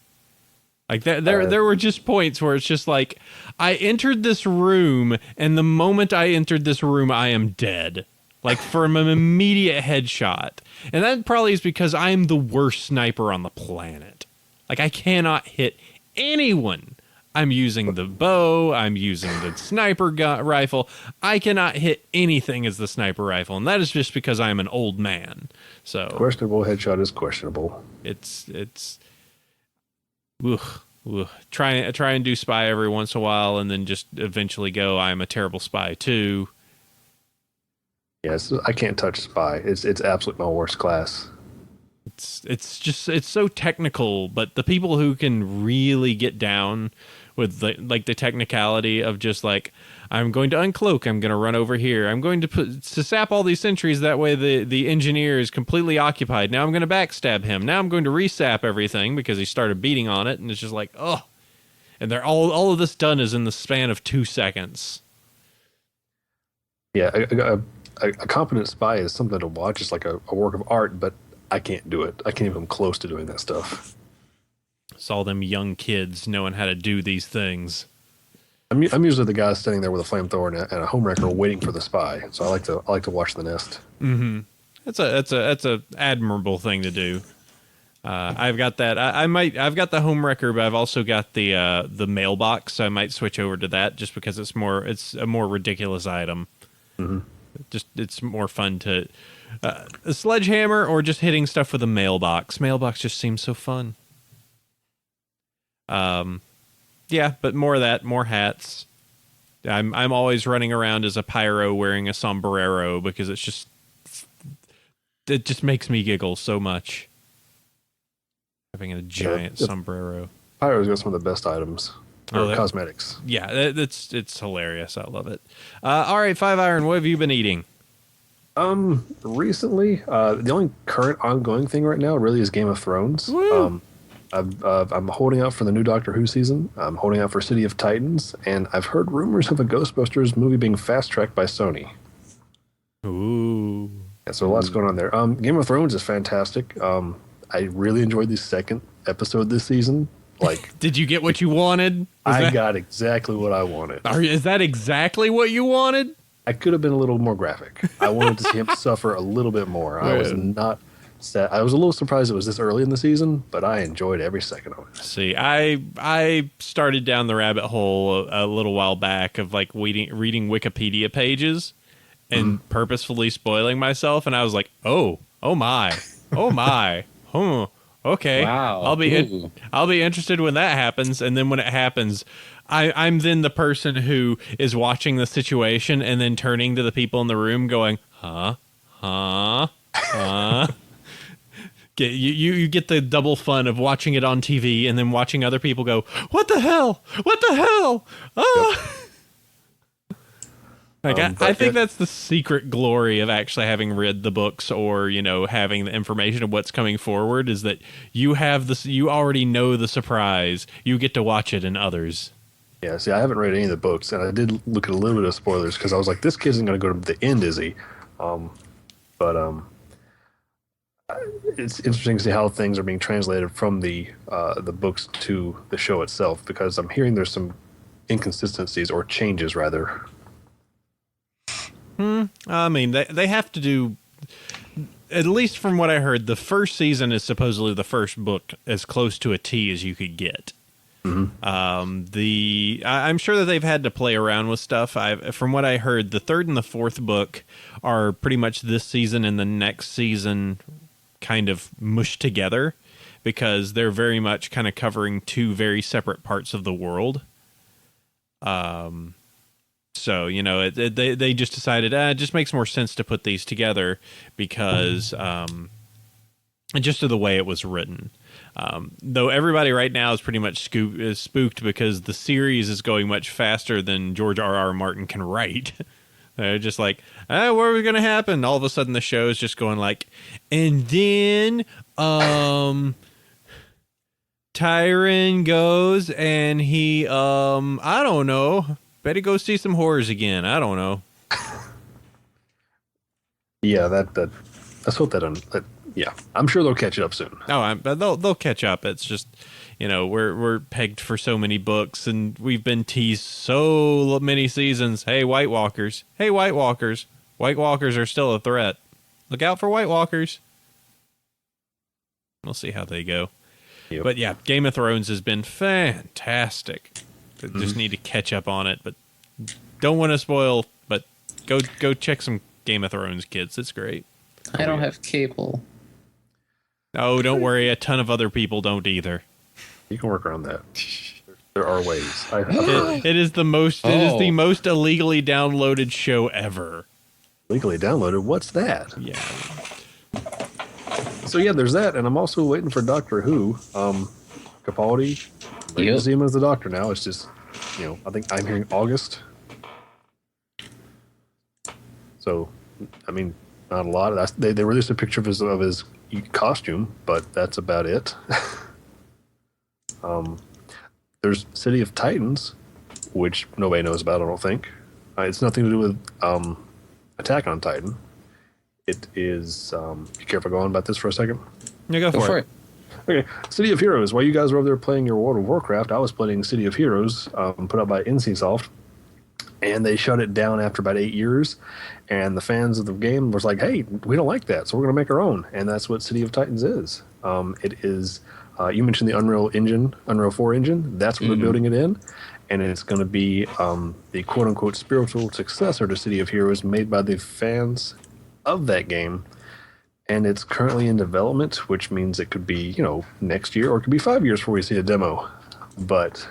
Like there were just points where it's just like, I entered this room, and the moment I entered this room, I am dead. Like, from an immediate headshot. And that probably is because I'm the worst sniper on the planet. Like, I cannot hit anyone. I'm using the bow. I'm using the sniper rifle. I cannot hit anything as the sniper rifle. And that is just because I'm an old man. So questionable headshot is questionable. It's try and do spy every once in a while, and then just eventually go, I'm a terrible spy too. Yes, I can't touch spy. It's absolutely my worst class. it's so technical, but the people who can really get down with the technicality of just like, I'm going to uncloak, I'm going to run over here, I'm going to sap all these sentries, that way the engineer is completely occupied. Now I'm going to backstab him. Now I'm going to resap everything because he started beating on it, and it's just like, oh. And they're all of this done is in the span of 2 seconds. Yeah, a competent spy is something to watch. It's like a work of art, but I can't do it. I can't even come close to doing that stuff. It's all them young kids knowing how to do these things. I'm usually the guy standing there with a flamethrower and a homewrecker waiting for the spy. So I like to watch the nest. Mm-hmm. That's a admirable thing to do. I've got that. I've got the homewrecker, but I've also got the mailbox. So I might switch over to that just because it's a more ridiculous item. Mm-hmm. It's more fun to a sledgehammer or just hitting stuff with a mailbox. Mailbox just seems so fun. Yeah, but more of that, more hats. I'm always running around as a pyro wearing a sombrero because it just makes me giggle so much. Having a giant sombrero. Pyro's got some of the best items. Cosmetics. Yeah, it's hilarious. I love it. All right, 5 Iron, what have you been eating? Recently, the only current ongoing thing right now really is Game of Thrones. Woo! I'm holding out for the new Doctor Who season. I'm holding out for City of Titans, and I've heard rumors of a Ghostbusters movie being fast-tracked by Sony. Ooh. Yeah, so lots going on there. Game of Thrones is fantastic. I really enjoyed the second episode this season. Like, did you get what you wanted? I got exactly what I wanted. Is that exactly what you wanted? I could have been a little more graphic. I wanted to see him suffer a little bit more. I was not sad. I was a little surprised it was this early in the season, but I enjoyed every second of it. See, I started down the rabbit hole a little while back of like reading Wikipedia pages and purposefully spoiling myself, and I was like, oh my, okay. Wow. I'll be interested when that happens, and then when it happens, I'm then the person who is watching the situation and then turning to the people in the room going, huh? You get the double fun of watching it on TV and then watching other people go, what the hell? Ah! I think that's the secret glory of actually having read the books or, having the information of what's coming forward is that you already know the surprise. You get to watch it in others. Yeah, see, I haven't read any of the books, and I did look at a little bit of spoilers because I was like, this kid isn't going to go to the end, is he? It's interesting to see how things are being translated from the books to the show itself, because I'm hearing there's some inconsistencies or changes rather. I mean, they have to do, at least from what I heard, the first season is supposedly the first book as close to a T as you could get. Mm-hmm. I'm sure that they've had to play around with stuff. From what I heard, the third and the fourth book are pretty much this season and the next season kind of mushed together because they're very much kind of covering two very separate parts of the world. So, they just decided, it just makes more sense to put these together because just to the way it was written. Though everybody right now is pretty much spooked because the series is going much faster than George R.R. Martin can write. They're just like, what are going to happen? All of a sudden the show is just going like, and then Tyron goes and he, I don't know, better go see some horrors again. I don't know. Yeah, let's hope that. Yeah, I'm sure they'll catch it up soon. Oh, they'll catch up. It's just, we're pegged for so many books, and we've been teased so many seasons. Hey, White Walkers. White Walkers are still a threat. Look out for White Walkers. We'll see how they go. Yep. But yeah, Game of Thrones has been fantastic. Just need to catch up on it, but don't want to spoil. But go check some Game of Thrones, kids. It's great. I don't have cable. Oh, don't worry. A ton of other people don't either. You can work around that. There are ways. It is the most. It is the most illegally downloaded show ever. Legally downloaded? What's that? Yeah. So yeah, there's that, and I'm also waiting for Doctor Who. Capaldi, ready to see him as the Doctor now. It's just, I think I'm hearing August. So, I mean, not a lot. They released a picture of his costume, but that's about it. There's City of Titans, which nobody knows about, I don't think. It's nothing to do with Attack on Titan. It is. Be careful going about this for a second. Yeah, go for it. Okay, City of Heroes. While you guys were over there playing your World of Warcraft, I was playing City of Heroes, put out by NCSoft, and they shut it down after about 8 years. And the fans of the game was like, "Hey, we don't like that, so we're going to make our own." And that's what City of Titans is. It is. You mentioned the Unreal 4 engine. That's what they're building it in, and it's going to be the quote-unquote spiritual successor to City of Heroes, made by the fans of that game. And it's currently in development, which means it could be, next year, or it could be 5 years before we see a demo. But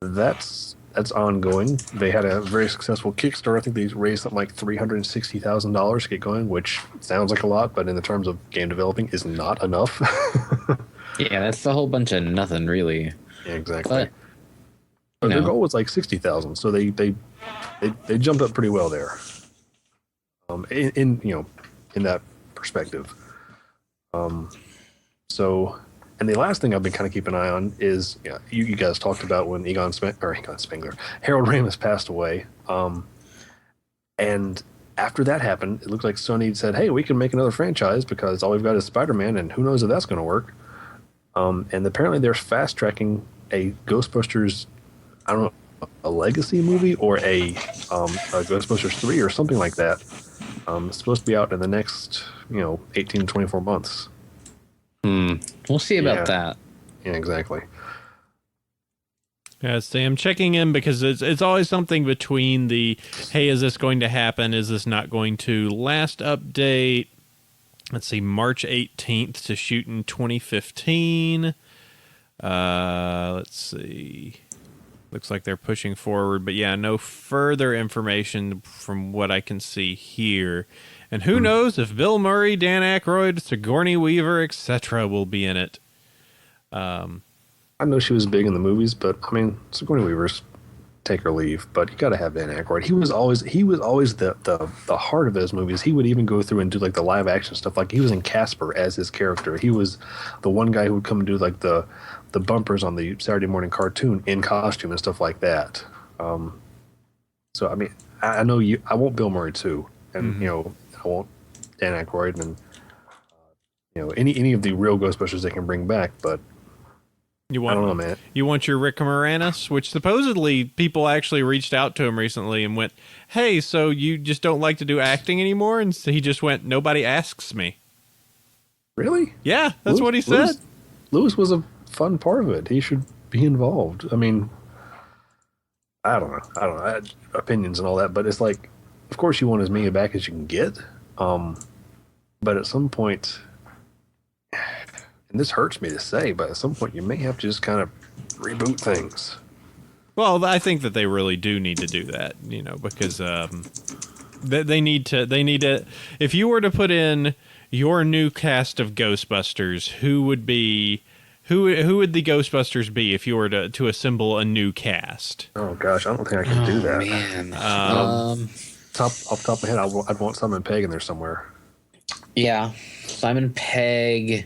that's ongoing. They had a very successful Kickstarter. I think they raised something like $360,000 to get going, which sounds like a lot, but in the terms of game developing, is not enough. Yeah, that's a whole bunch of nothing, really. Yeah, exactly. But their goal was like 60,000, so they jumped up pretty well there. In that perspective. So, and the last thing I've been kind of keeping an eye on is, you guys talked about when Harold Ramis passed away. And after that happened, it looked like Sony said, "Hey, we can make another franchise because all we've got is Spider-Man, and who knows if that's going to work." And apparently they're fast tracking a Ghostbusters, I don't know, a legacy movie or a Ghostbusters 3 or something like that. It's supposed to be out in the next, 18 to 24 months. We'll see about that. Yeah, exactly. Yeah, see, I'm checking in because it's always something between the, hey, is this going to happen? Is this not going to? Last update, let's see, March 18th to shoot in 2015. Let's see. Looks like they're pushing forward, but yeah, no further information from what I can see here. And who knows if Bill Murray, Dan Aykroyd, Sigourney Weaver, etc. will be in it. I know she was big in the movies, but I mean, Sigourney Weaver's take or leave. But you got to have Dan Aykroyd. He was always the heart of those movies. He would even go through and do like the live action stuff. Like he was in Casper as his character. He was the one guy who would come and do like the bumpers on the Saturday morning cartoon in costume and stuff like that. So I mean, I know I want Bill Murray too, and I want Dan Aykroyd and any of the real Ghostbusters they can bring back. But I don't know, man. You want your Rick Moranis, which supposedly people actually reached out to him recently and went, "Hey, so you just don't like to do acting anymore?" And so he just went, "Nobody asks me." Really? Yeah, that's what he said. Lewis was a fun part of it. He should be involved. I mean, I don't know. I had opinions and all that, but it's like, of course you want as many back as you can get. But at some point, and this hurts me to say, but at some point you may have to just kind of reboot things. Well, I think that they really do need to do that, because they need to. If you were to put in your new cast of Ghostbusters, who would the Ghostbusters be if you were to assemble a new cast? Oh gosh, I don't think I can do that. Man. Off the top of my head, I'd want Simon Pegg in there somewhere. Yeah, Simon Pegg.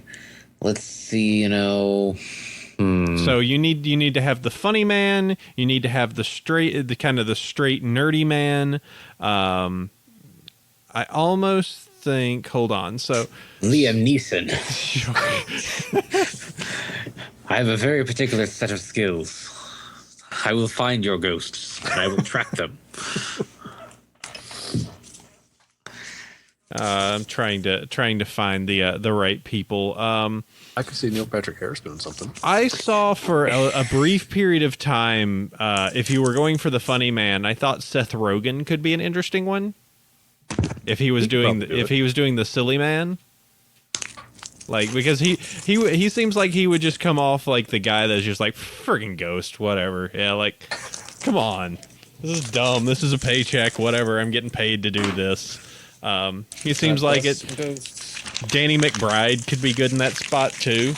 Let's see, So you need to have the funny man. You need to have the straight nerdy man. I almost think. Hold on. So Liam Neeson. I have a very particular set of skills. I will find your ghosts and I will track them. I'm trying to find the right people. I could see Neil Patrick Harris doing something. I saw for a brief period of time, if you were going for the funny man, I thought Seth Rogen could be an interesting one. If he was doing the silly man, like, because he seems like he would just come off like the guy that's just like friggin' ghost, whatever. Yeah, like, come on, this is dumb. This is a paycheck, whatever. I'm getting paid to do this. He seems like it. Danny McBride could be good in that spot too.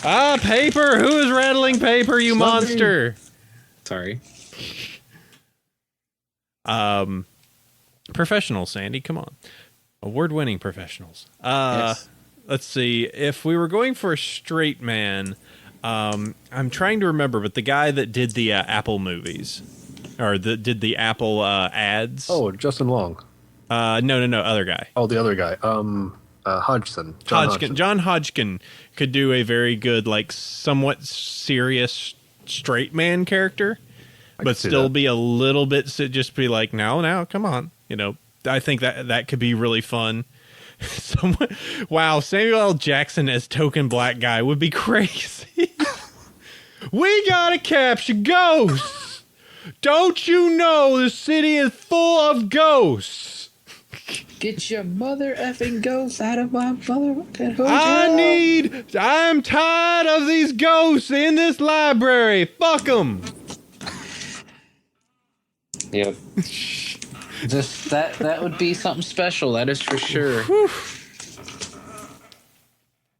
Ah, paper! Who is rattling paper, you monster? Sorry. Professionals, Sandy, come on. Award-winning professionals. Yes. Let's see. If we were going for a straight man, I'm trying to remember, but the guy that did the Apple movies, or did the Apple ads. Oh, Justin Long. No, other guy. Oh, the other guy. Hodgson. John Hodgkin could do a very good, like, somewhat serious straight man character, but still be a little bit, just be like, no, come on. You know, I think that could be really fun. Wow, Samuel L. Jackson as token black guy would be crazy. We gotta capture ghosts. Don't you know the city is full of ghosts? Get your mother effing ghosts out of my motherfucking hotel. I'm tired of these ghosts in this library. Fuck them. Yep. Just that would be something special. That is for sure.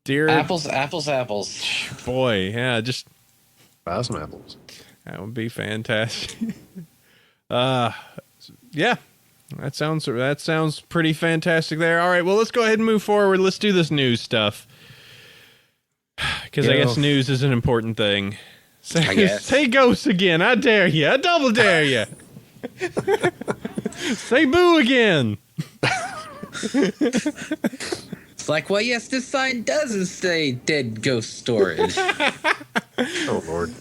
Dear Apples. boy, yeah, just buy some apples. that would be fantastic. Yeah. That sounds pretty fantastic there. All right, well, let's go ahead and move forward. Let's do this news stuff. Because I guess news is an important thing. Say ghosts again. I dare you. I double dare you. Say boo again. It's like, well, yes, this sign doesn't say dead ghost storage. Oh, Lord.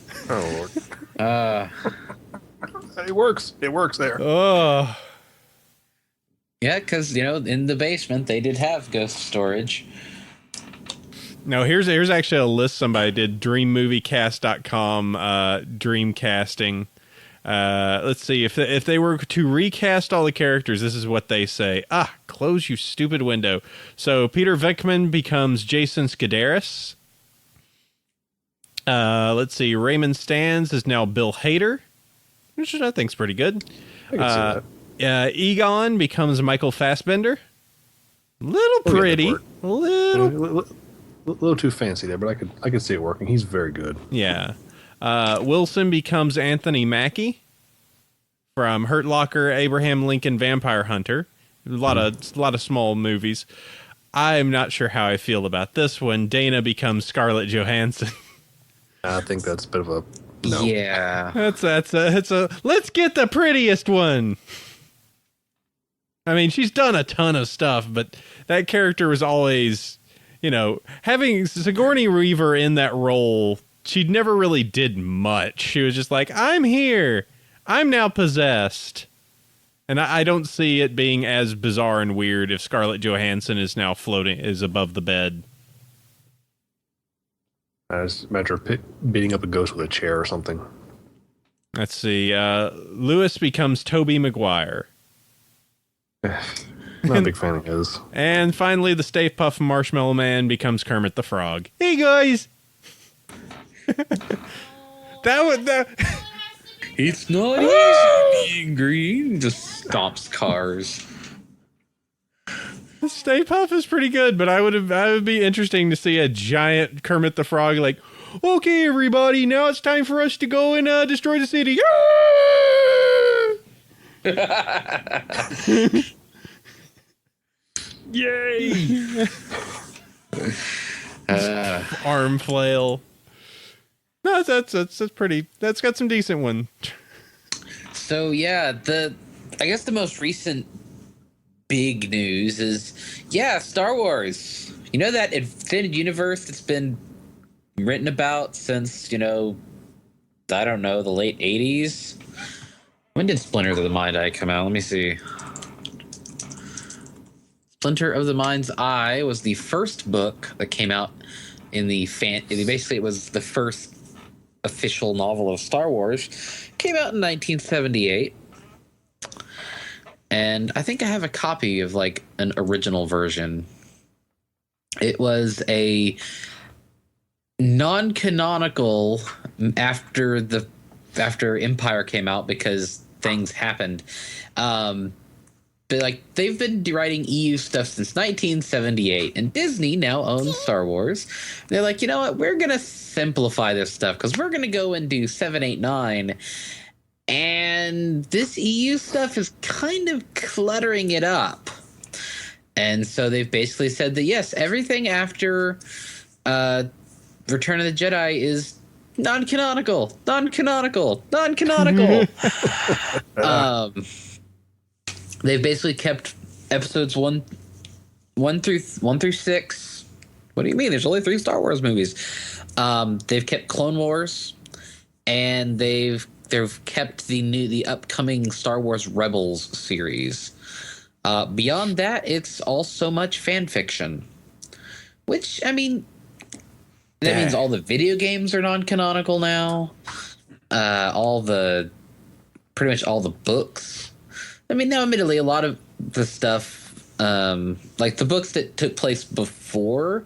It works. It works there. Oh. Yeah, because, in the basement, they did have ghost storage. No, here's actually a list somebody did. DreamMovieCast.com, Dreamcasting. Let's see, if they were to recast all the characters, this is what they say. Close you stupid window. So Peter Venkman becomes Jason Skadaris. Let's see, Raymond Stans is now Bill Hader, which I think's pretty good. I can see that. Egon becomes Michael Fassbender. Little pretty. A little too fancy there, but I could see it working. He's very good. Yeah. Wilson becomes Anthony Mackie from Hurt Locker, Abraham Lincoln, Vampire Hunter. A lot of small movies. I'm not sure how I feel about this one. Dana becomes Scarlett Johansson. I think that's a bit of a no. Yeah. It's a let's get the prettiest one. I mean, she's done a ton of stuff, but that character was always, having Sigourney Weaver in that role. She never really did much. She was just like, I'm here. I'm now possessed. And I don't see it being as bizarre and weird if Scarlett Johansson is now is above the bed. As a matter of beating up a ghost with a chair or something. Let's see. Lewis becomes Tobey Maguire. Not a big fan of his. And finally, the Stay Puft Marshmallow Man becomes Kermit the Frog. Hey, guys! that It's not easy being green. Just stomps cars. Stay Puft is pretty good, but I would be interesting to see a giant Kermit the Frog like, okay, everybody, now it's time for us to go and destroy the city. Yay! Arm flail. No, that's pretty. That's got some decent one. So yeah, I guess the most recent big news is Star Wars. You know that extended universe that's been written about since I don't know, the late 80s. When did Splinter of the Mind Eye come out? Let me see. Splinter of the Mind's Eye was the first book that came out in the basically it was the first official novel of Star Wars. Came out in 1978. And I think I have a copy of like an original version. It was a non-canonical after Empire came out because things happened. but like they've been writing EU stuff since 1978, and Disney now owns Star Wars. They're like, you know what? We're gonna simplify this stuff because we're gonna go and do 7, 8, 9, and this EU stuff is kind of cluttering it up. And so they've basically said that yes, everything after Return of the Jedi is non-canonical. They've basically kept episodes one through 6. What do you mean? There's only 3 Star Wars movies. They've kept Clone Wars, and they've kept the upcoming Star Wars Rebels series. Beyond that, it's all so much fan fiction, which I mean, that means all the video games are non-canonical now. Pretty much all the books. I mean, now, admittedly, a lot of the stuff, like the books that took place before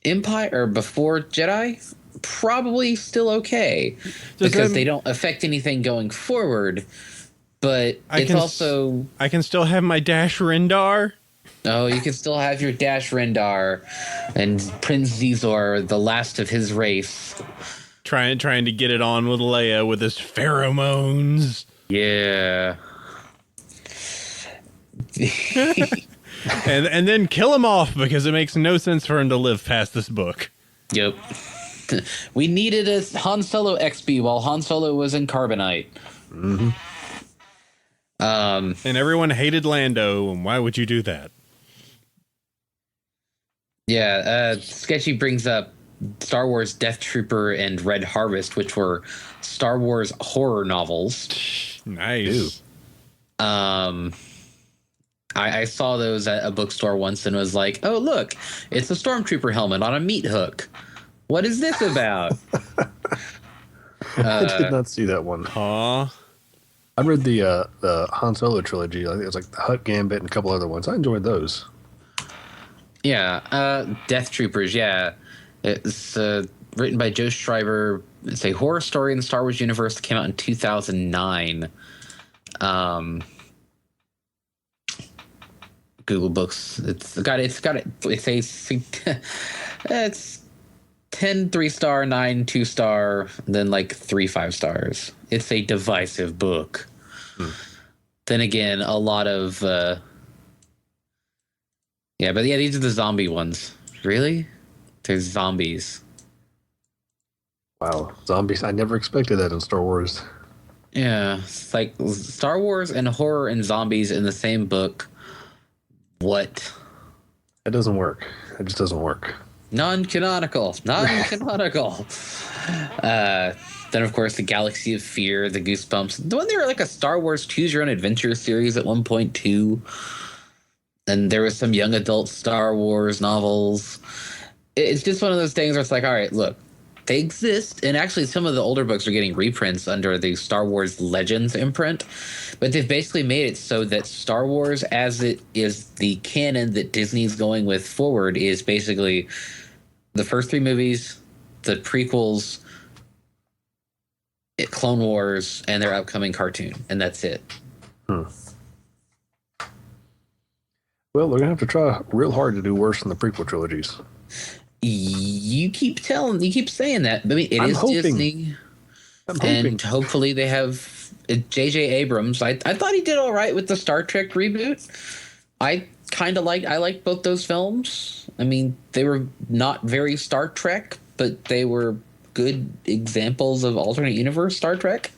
Empire or before Jedi, probably still okay because they don't affect anything going forward. But I can still have my Dash Rendar. Oh, you can still have your Dash Rendar and Prince Zizor, the last of his race. Trying to get it on with Leia with his pheromones. Yeah. and then kill him off because it makes no sense for him to live past this book. Yep. We needed a Han Solo XP while Han Solo was in Carbonite. Mm-hmm. And everyone hated Lando, and why would you do that? Yeah, Sketchy brings up Star Wars Death Trooper and Red Harvest, which were Star Wars horror novels. Nice. I saw those at a bookstore once and was like, oh, look, it's a Stormtrooper helmet on a meat hook. What is this about? I did not see that one. Aw. I read the Han Solo trilogy. I think it was like the Hutt Gambit and a couple other ones. I enjoyed those. Yeah, Death Troopers, yeah. It's written by Joe Schreiber. It's a horror story in the Star Wars universe that came out in 2009. Google Books. It's 10 3-star, 9 2-star, then like 3 5-stars. It's a divisive book. Then again, a lot of these are the zombie ones. Really? There's zombies. Wow, zombies! I never expected that in Star Wars. Yeah, it's like Star Wars and horror and zombies in the same book. What? It doesn't work. It just doesn't work. Non-canonical. Then, of course, the Galaxy of Fear, the Goosebumps. The one there, like a Star Wars Choose Your Own Adventure series at one point too. And there was some young adult Star Wars novels. It's just one of those things where it's like, all right, look, they exist. And actually, some of the older books are getting reprints under the Star Wars Legends imprint. But they've basically made it so that Star Wars, as it is the canon that Disney's going with forward, is basically the first 3 movies, the prequels, Clone Wars, and their upcoming cartoon. And that's it. Well, they're going to have to try real hard to do worse than the prequel trilogies. You keep saying that. I mean, it is hoping. Disney. And hopefully they have J.J. Abrams. I thought he did all right with the Star Trek reboot. I liked both those films. I mean, they were not very Star Trek, but they were good examples of alternate universe Star Trek.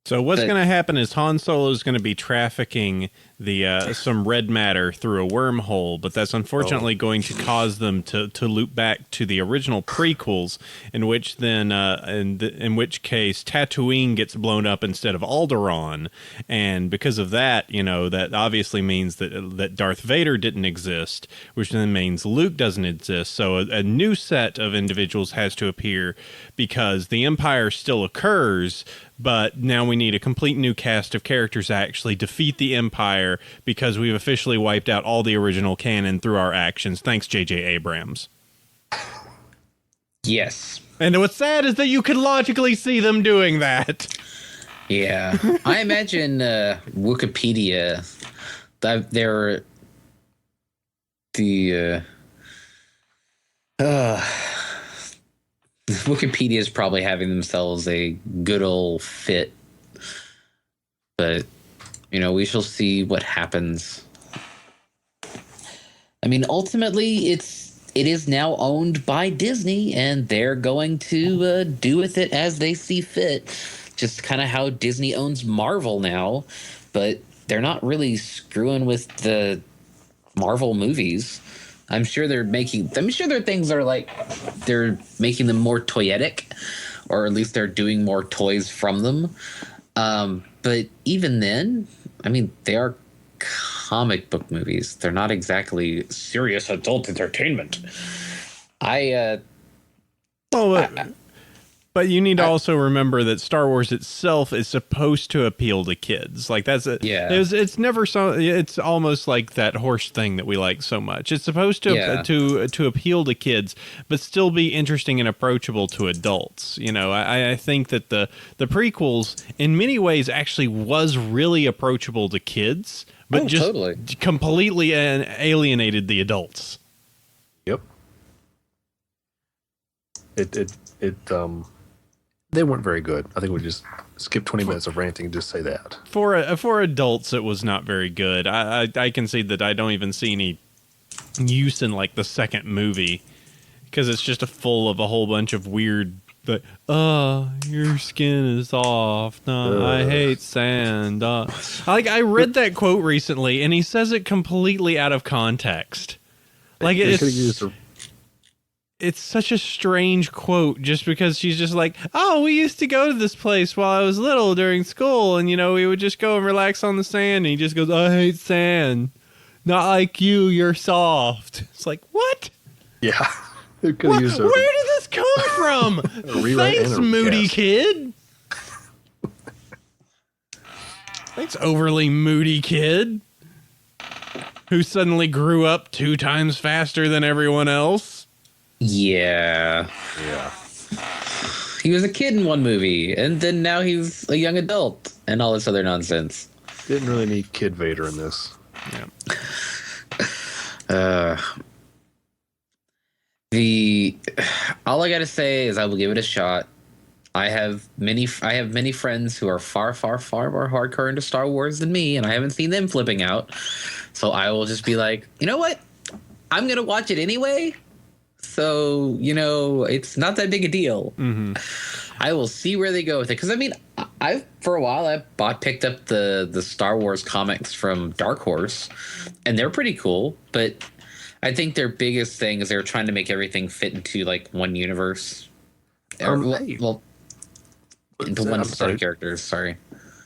So what's going to happen is Han Solo is going to be trafficking the some red matter through a wormhole, but that's unfortunately going to cause them to loop back to the original prequels, in which then in which case Tatooine gets blown up instead of Alderaan, and because of that, you know, that obviously means that Darth Vader didn't exist, which then means Luke doesn't exist. So a new set of individuals has to appear because the Empire still occurs. But now we need a complete new cast of characters to actually defeat the Empire because we've officially wiped out all the original canon through our actions. Thanks, J.J. Abrams. Yes. And what's sad is that you could logically see them doing that. Yeah, I imagine Wikipedia that they're the Wikipedia is probably having themselves a good old fit, but we shall see what happens. I mean, ultimately, it is now owned by Disney, and they're going to do with it as they see fit. Just kind of how Disney owns Marvel now, but they're not really screwing with the Marvel movies. I'm sure their things are like they're making them more toyetic, or at least they're doing more toys from them. But even then, I mean, they are comic book movies. They're not exactly serious adult entertainment. But you need to also remember that Star Wars itself is supposed to appeal to kids. Like Yeah. It's never so. It's almost like that horse thing that we like so much. It's supposed to appeal to kids, but still be interesting and approachable to adults. I think that the prequels in many ways actually was really approachable to kids, but just totally. completely alienated the adults. Yep. They weren't very good. I think we just skip 20 minutes of ranting and just say that. For adults, it was not very good. I can see that I don't even see any use in like the second movie because it's just full of a whole bunch of weird. But your skin is soft. I hate sand. I read that quote recently, and he says it completely out of context. Like it's such a strange quote just because she's just like, oh, we used to go to this place while I was little during school. And, we would just go and relax on the sand. And he just goes, I hate sand. Not like you. You're soft. It's like, what? Yeah. Where did this come from? Thanks, moody kid. Thanks, overly moody kid. Who suddenly grew up 2 times faster than everyone else. Yeah. He was a kid in one movie, and then now he's a young adult, and all this other nonsense. Didn't really need Kid Vader in this. Yeah. All I gotta say is I will give it a shot. I have many friends who are far, far, far more hardcore into Star Wars than me, and I haven't seen them flipping out. So I will just be like, you know what? I'm gonna watch it anyway. So, it's not that big a deal. Mm-hmm. I will see where they go with it. Because, I mean, for a while, I picked up the Star Wars comics from Dark Horse, and they're pretty cool. But I think their biggest thing is they're trying to make everything fit into, like, one universe. Into one set of characters, sorry.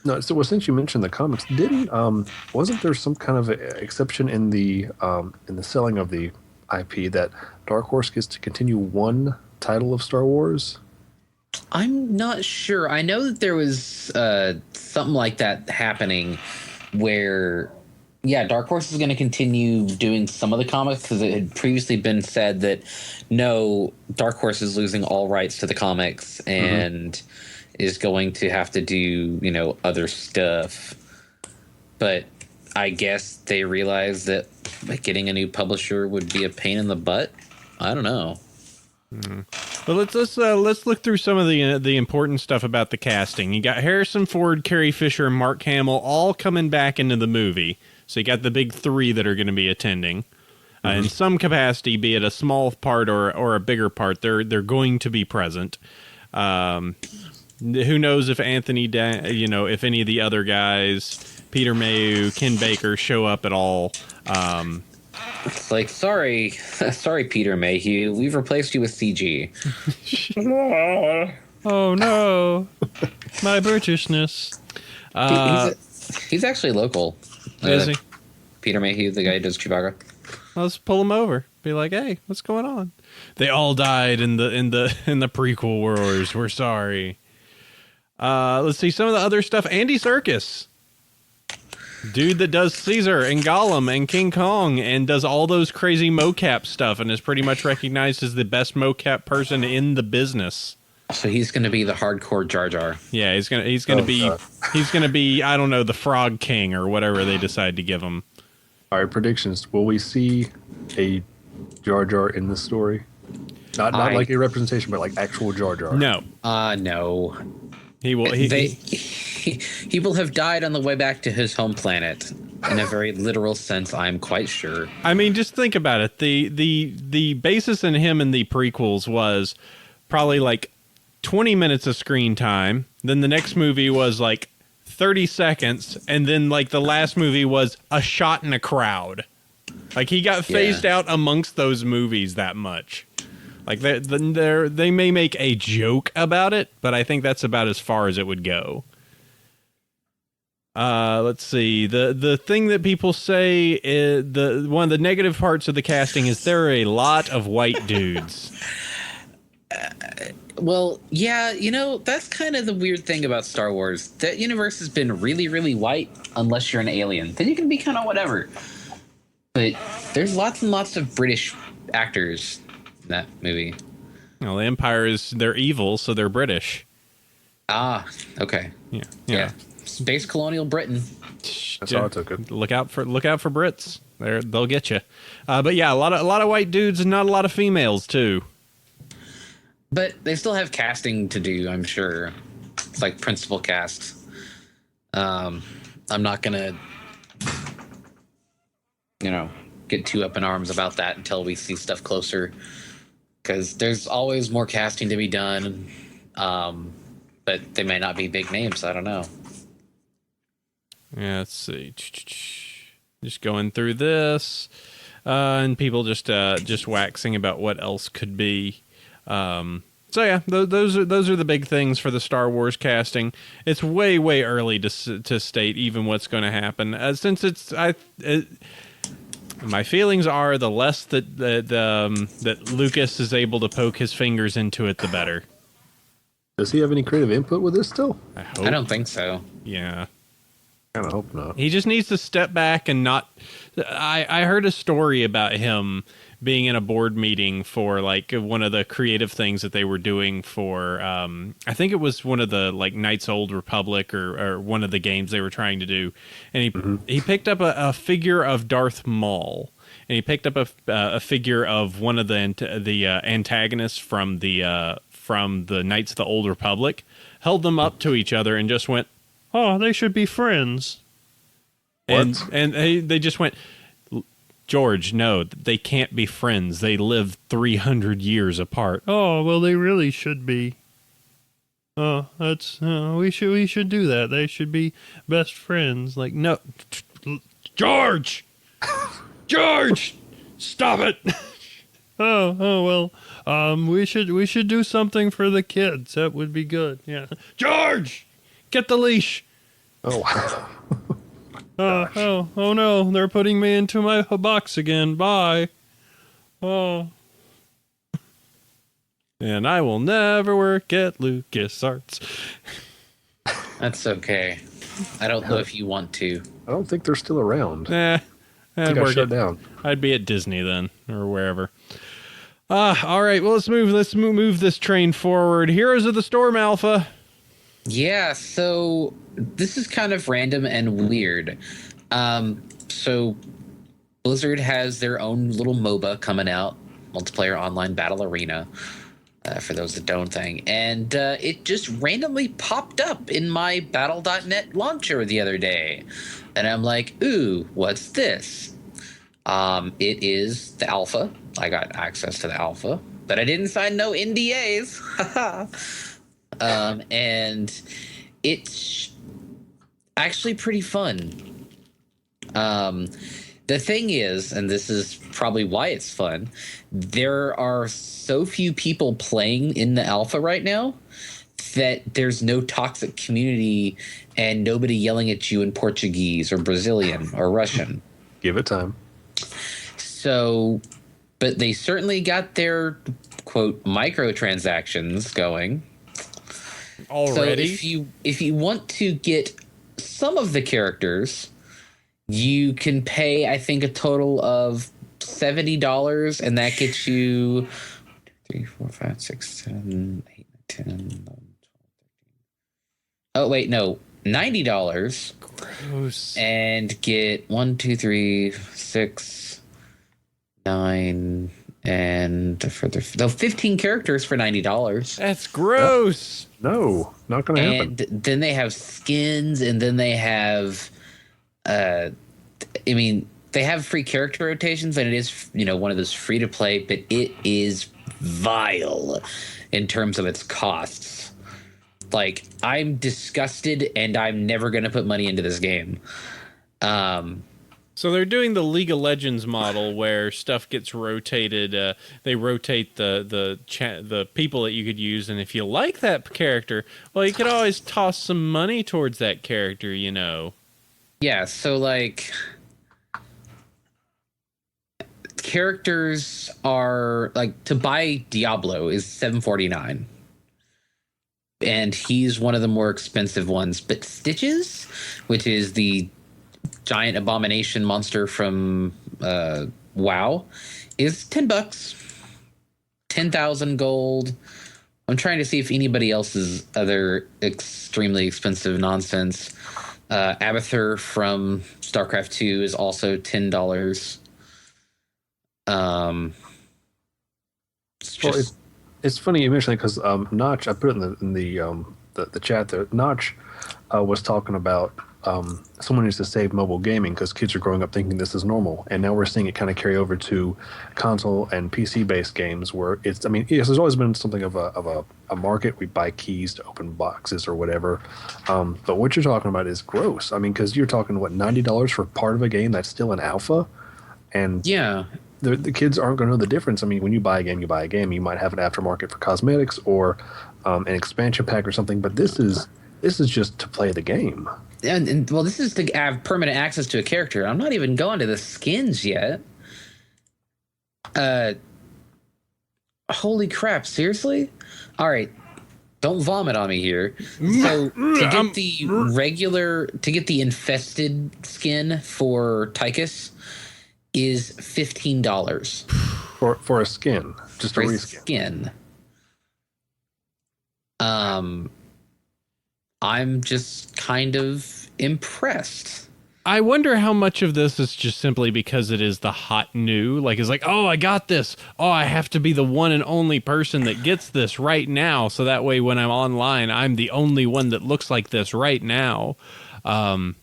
No, since you mentioned the comics, wasn't there some kind of exception in the selling of the IP that Dark Horse gets to continue one title of Star Wars? I'm not sure. I know that there was something like that happening where, Dark Horse is going to continue doing some of the comics because it had previously been said that no, Dark Horse is losing all rights to the comics and is going to have to do, other stuff. But I guess they realized that getting a new publisher would be a pain in the butt. I don't know. Well, let's look through some of the important stuff about the casting. You got Harrison Ford, Carrie Fisher, and Mark Hamill all coming back into the movie. So you got the big 3 that are going to be attending in some capacity, be it a small part or a bigger part. They're going to be present. Who knows if if any of the other guys, Peter Mayhew, Ken Baker, show up at all. It's like, sorry, Peter Mayhew, we've replaced you with CG. Oh no, my Britishness. He's actually local. Is he? Peter Mayhew, the guy who does Chewbacca. Let's pull him over. Be like, hey, what's going on? They all died in the prequel wars. We're sorry. Let's see some of the other stuff. Andy Serkis. Dude that does Caesar and Gollum and King Kong and does all those crazy mocap stuff and is pretty much recognized as the best mocap person in the business. So he's going to be the hardcore Jar Jar. Yeah, he's gonna be God. he's gonna be, I don't know, the Frog King or whatever they decide to give him. All right, predictions. Will we see a Jar Jar in this story? Not like a representation, but like actual Jar Jar. No, No. he will. He will have died on the way back to his home planet. In a very literal sense, I'm quite sure. I mean, just think about it. The basis in him in the prequels was probably like 20 minutes of screen time. Then the next movie was like 30 seconds, and then like the last movie was a shot in a crowd. Like he got phased out amongst those movies that much. Like they may make a joke about it, but I think that's about as far as it would go. Let's see. The thing that people say is one of the negative parts of the casting is there are a lot of white dudes. Well, yeah, that's kind of the weird thing about Star Wars. That universe has been really, really white unless you're an alien. Then you can be kind of whatever. But there's lots and lots of British actors in that movie. Well, the Empire they're evil, so they're British. Ah, okay. Yeah. Space colonial Britain. That's how I took it. Look out for Brits. They'll get you. But yeah, a lot of white dudes and not a lot of females too. But they still have casting to do, I'm sure. It's like principal cast. I'm not gonna, get too up in arms about that until we see stuff closer, because there's always more casting to be done. But they may not be big names. I don't know. Yeah, let's see. Just going through this, and people just waxing about what else could be. So yeah, those are the big things for the Star Wars casting. It's way early to state even what's going to happen, since my feelings are the less that Lucas is able to poke his fingers into it, the better. Does he have any creative input with this still? I don't think so. Yeah. Kind of hope not. He just needs to step back and not. I heard a story about him being in a board meeting for like one of the creative things that they were doing for. I think it was one of the like Knights Old Republic or one of the games they were trying to do, and he picked up a figure of Darth Maul, and he picked up a figure of one of the antagonists from the Knights of the Old Republic, held them up to each other, and just went, "Oh, they should be friends." And they just went, "George, no, they can't be friends. They live 300 years apart." "Oh, well, they really should be." "Oh, that's we should do that. They should be best friends." Like, no, George, George, stop it. Oh well, we should do something for the kids. That would be good. Yeah, George, get the leash. Oh. Oh no, they're putting me into my box again. Bye. Oh. And I will never work at LucasArts. That's okay. I don't know if you want to. I don't think they're still around. Nah. I think I shut down. I'd be at Disney then, or wherever. All right, well, let's move this train forward. Heroes of the Storm Alpha. Yeah, so this is kind of random and weird. So Blizzard has their own little MOBA coming out, Multiplayer Online Battle Arena, for those that don't think. And it just randomly popped up in my Battle.net launcher the other day. And I'm like, ooh, what's this? It is the alpha. I got access to the alpha, but I didn't sign no NDAs. And it's actually pretty fun. The thing is, and this is probably why it's fun, there are so few people playing in the alpha right now that there's no toxic community and nobody yelling at you in Portuguese or Brazilian or Russian. Give it time. So, but they certainly got their, quote, microtransactions going. Already? So if you want to get some of the characters, you can pay, I think, a total of $70, and that gets you 3, 4, 5, 6, 7, 8, 10, 11, 12, 13. Oh, wait, no. $90. Gross. And get 1, 2, 3, 6, 9, and further. 15 characters for $90. That's gross. No, not going to happen. And then they have skins, and then they have, they have free character rotations, and it is, one of those free to play, but it is vile in terms of its costs. Like, I'm disgusted, and I'm never going to put money into this game. So they're doing the League of Legends model where stuff gets rotated. They rotate the people that you could use, and if you like that character, well, you could always toss some money towards that character, Yeah, so, like, characters are, like, to buy Diablo is $7.49. And he's one of the more expensive ones. But Stitches, which is the giant abomination monster from WoW, is $10. 10,000 gold. I'm trying to see if anybody else's other extremely expensive nonsense. Abathur from StarCraft 2 is also $10. It's funny you mentioned it because Notch, I put it in the chat there. Notch was talking about someone needs to save mobile gaming because kids are growing up thinking this is normal, and now we're seeing it kind of carry over to console and PC based games where it's. I mean, yes, there's always been something of a market. We buy keys to open boxes or whatever, but what you're talking about is gross. I mean, because you're talking $90 for part of a game that's still an alpha, and yeah. The kids aren't going to know the difference. I mean, when you buy a game, you buy a game. You might have an aftermarket for cosmetics or an expansion pack or something, but this is just to play the game. And well, this is to have permanent access to a character. I'm not even going to the skins yet. Holy crap! Seriously? All right, don't vomit on me here. So to get the infested skin for Tychus is $15 for a skin, just a reskin. Skin. I'm just kind of impressed. I wonder how much of this is just simply because it is the hot new. Like, it's like, oh, I got this. Oh, I have to be the one and only person that gets this right now. So that way when I'm online, I'm the only one that looks like this right now. And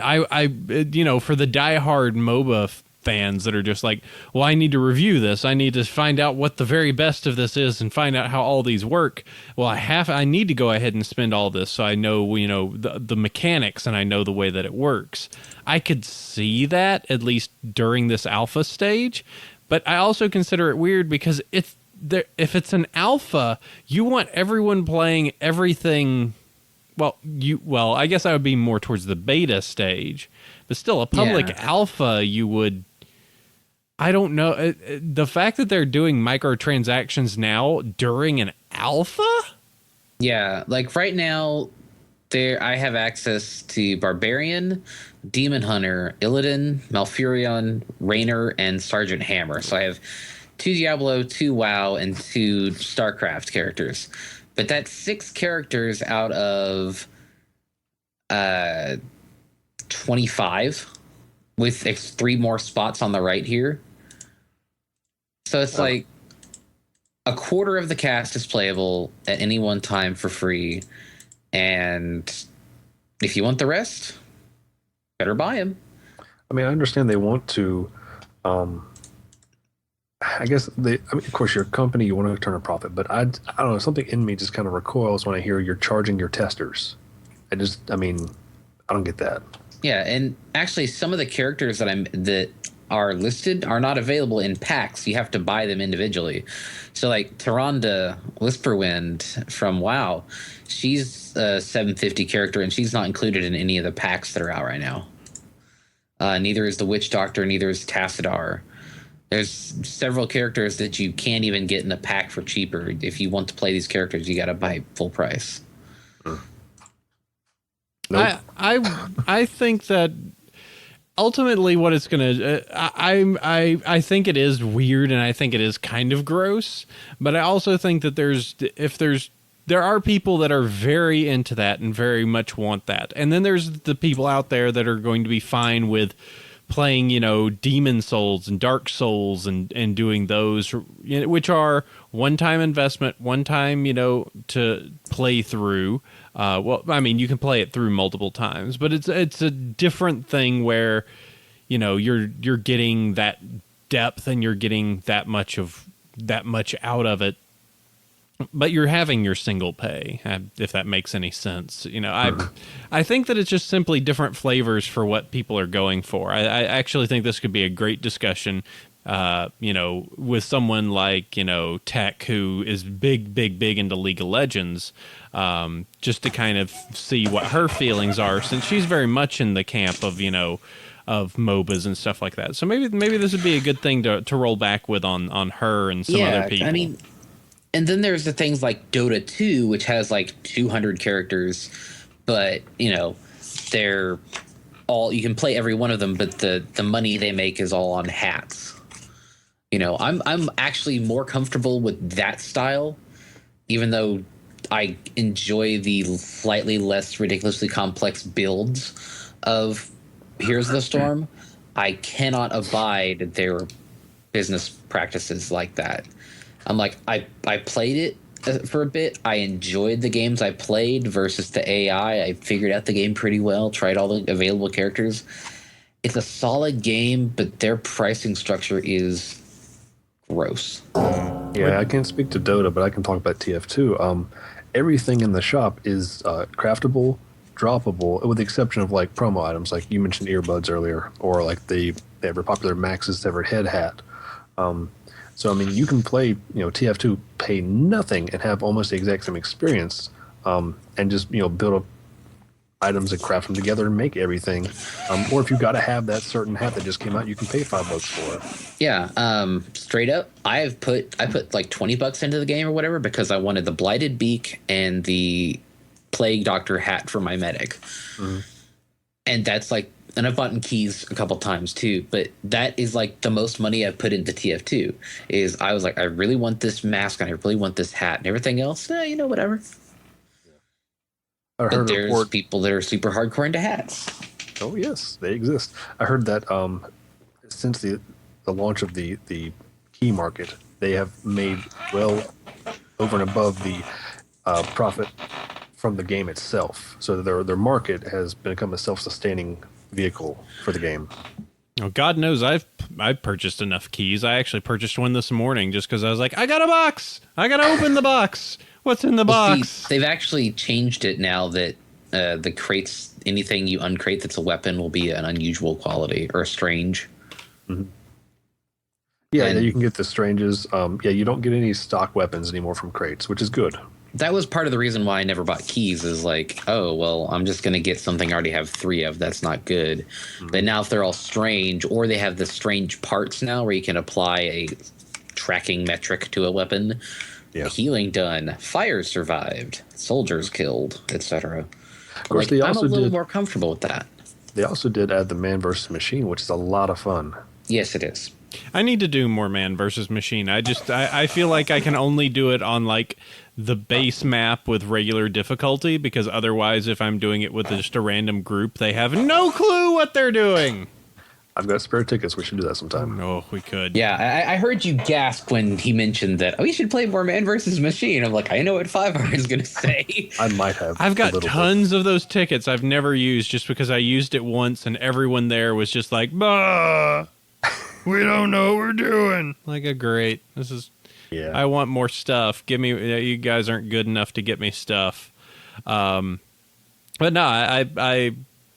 I for the diehard MOBA fans that are just like, well, I need to review this. I need to find out what the very best of this is and find out how all these work. Well, I need to go ahead and spend all this so I know, the mechanics and I know the way that it works. I could see that at least during this alpha stage, but I also consider it weird because if it's an alpha, you want everyone playing everything. Well, I guess I would be more towards the beta stage, but still a public alpha, you would. I don't know. The fact that they're doing microtransactions now during an alpha? Yeah, like right now, I have access to Barbarian, Demon Hunter, Illidan, Malfurion, Raynor, and Sergeant Hammer. So I have 2 Diablo, 2 WoW, and 2 StarCraft characters. But that's 6 characters out of 25, with 3 more spots on the right here. So it's like a quarter of the cast is playable at any one time for free. And if you want the rest, better buy them. I mean, I understand they want to, I guess of course, you're a company, you want to turn a profit, but I don't know, something in me just kind of recoils when I hear you're charging your testers. I don't get that. Yeah, and actually some of the characters that are listed are not available in packs. You have to buy them individually. So like Tyrande Whisperwind from WoW, she's a 750 character and she's not included in any of the packs that are out right now. Neither is the Witch Doctor, neither is Tassadar. There's several characters that you can't even get in a pack for cheaper. If you want to play these characters, you got to buy full price. Nope. I think that ultimately what it's gonna I think it is weird, and I think it is kind of gross, but I also think that there are people that are very into that and very much want that, and then there's the people out there that are going to be fine with playing, Demon Souls and Dark Souls and doing those, which are one-time investment, one time, to play through. Well, I mean, you can play it through multiple times, but it's a different thing where, you're getting that depth and you're getting that much out of it, but you're having your single pay, if that makes any sense. I think that it's just simply different flavors for what people are going for. I actually think this could be a great discussion, with someone like, Tech, who is big into League of Legends, just to kind of see what her feelings are, since she's very much in the camp of, of MOBAs and stuff like that. So maybe this would be a good thing to roll back with on her and some other people. I mean, and then there's the things like Dota 2, which has like 200 characters, but they're all, you can play every one of them, but the money they make is all on hats. I'm actually more comfortable with that style, even though I enjoy the slightly less ridiculously complex builds of Here's the Storm. I cannot abide their business practices like that. I'm like, I played it for a bit. I enjoyed the games I played versus the AI. I figured out the game pretty well, tried all the available characters. It's a solid game, but their pricing structure is gross. Yeah, I can't speak to Dota, but I can talk about TF2. Everything in the shop is craftable, droppable, with the exception of like promo items, like you mentioned earbuds earlier, or like the ever popular Max's Severed Head hat. So, I mean, you can play, TF2, pay nothing and have almost the exact same experience, and just, build up items and craft them together and make everything. Or if you've got to have that certain hat that just came out, you can pay $5 for it. Yeah, straight up, I put like $20 into the game or whatever because I wanted the Blighted Beak and the Plague Doctor hat for my medic. Mm-hmm. And that's like, and I've bought keys a couple times too, but that is like the most money I've put into TF2 is I was like, I really want this mask and I really want this hat, and everything else, whatever. But there's people that are super hardcore into hats. Oh yes, they exist. I heard that since the launch of the key market, they have made well over and above the profit from the game itself. So their market has become a self-sustaining vehicle for the game. Oh, God knows I've purchased enough keys. I actually purchased one this morning just because I was like, I got a box. I got to open the box. What's in the box? See, they've actually changed it now that the crates, anything you uncrate that's a weapon will be an unusual quality or a strange. Mm-hmm. Yeah, you can get the stranges. You don't get any stock weapons anymore from crates, which is good. That was part of the reason why I never bought keys is like, oh, well, I'm just going to get something I already have 3 of. That's not good. Mm-hmm. But now if they're all strange, or they have the strange parts now where you can apply a tracking metric to a weapon, healing done, fire survived, soldiers killed, etc. Of course, I'm a little more comfortable with that. They also did add the man versus machine, which is a lot of fun. Yes, it is. I need to do more man versus machine. I feel like I can only do it on like the base map with regular difficulty, because otherwise if I'm doing it with just a random group, they have no clue what they're doing. I've got spare tickets. We should do that sometime. Oh, we could. Yeah, I heard you gasp when he mentioned that, we should play more man versus machine. I'm like, I know what 5R is going to say. I might have. I've got tons of those tickets I've never used just because I used it once and everyone there was just like, bah, we don't know what we're doing. Like, great. This is... Yeah. I want more stuff. Give me. You guys aren't good enough to get me stuff. But no,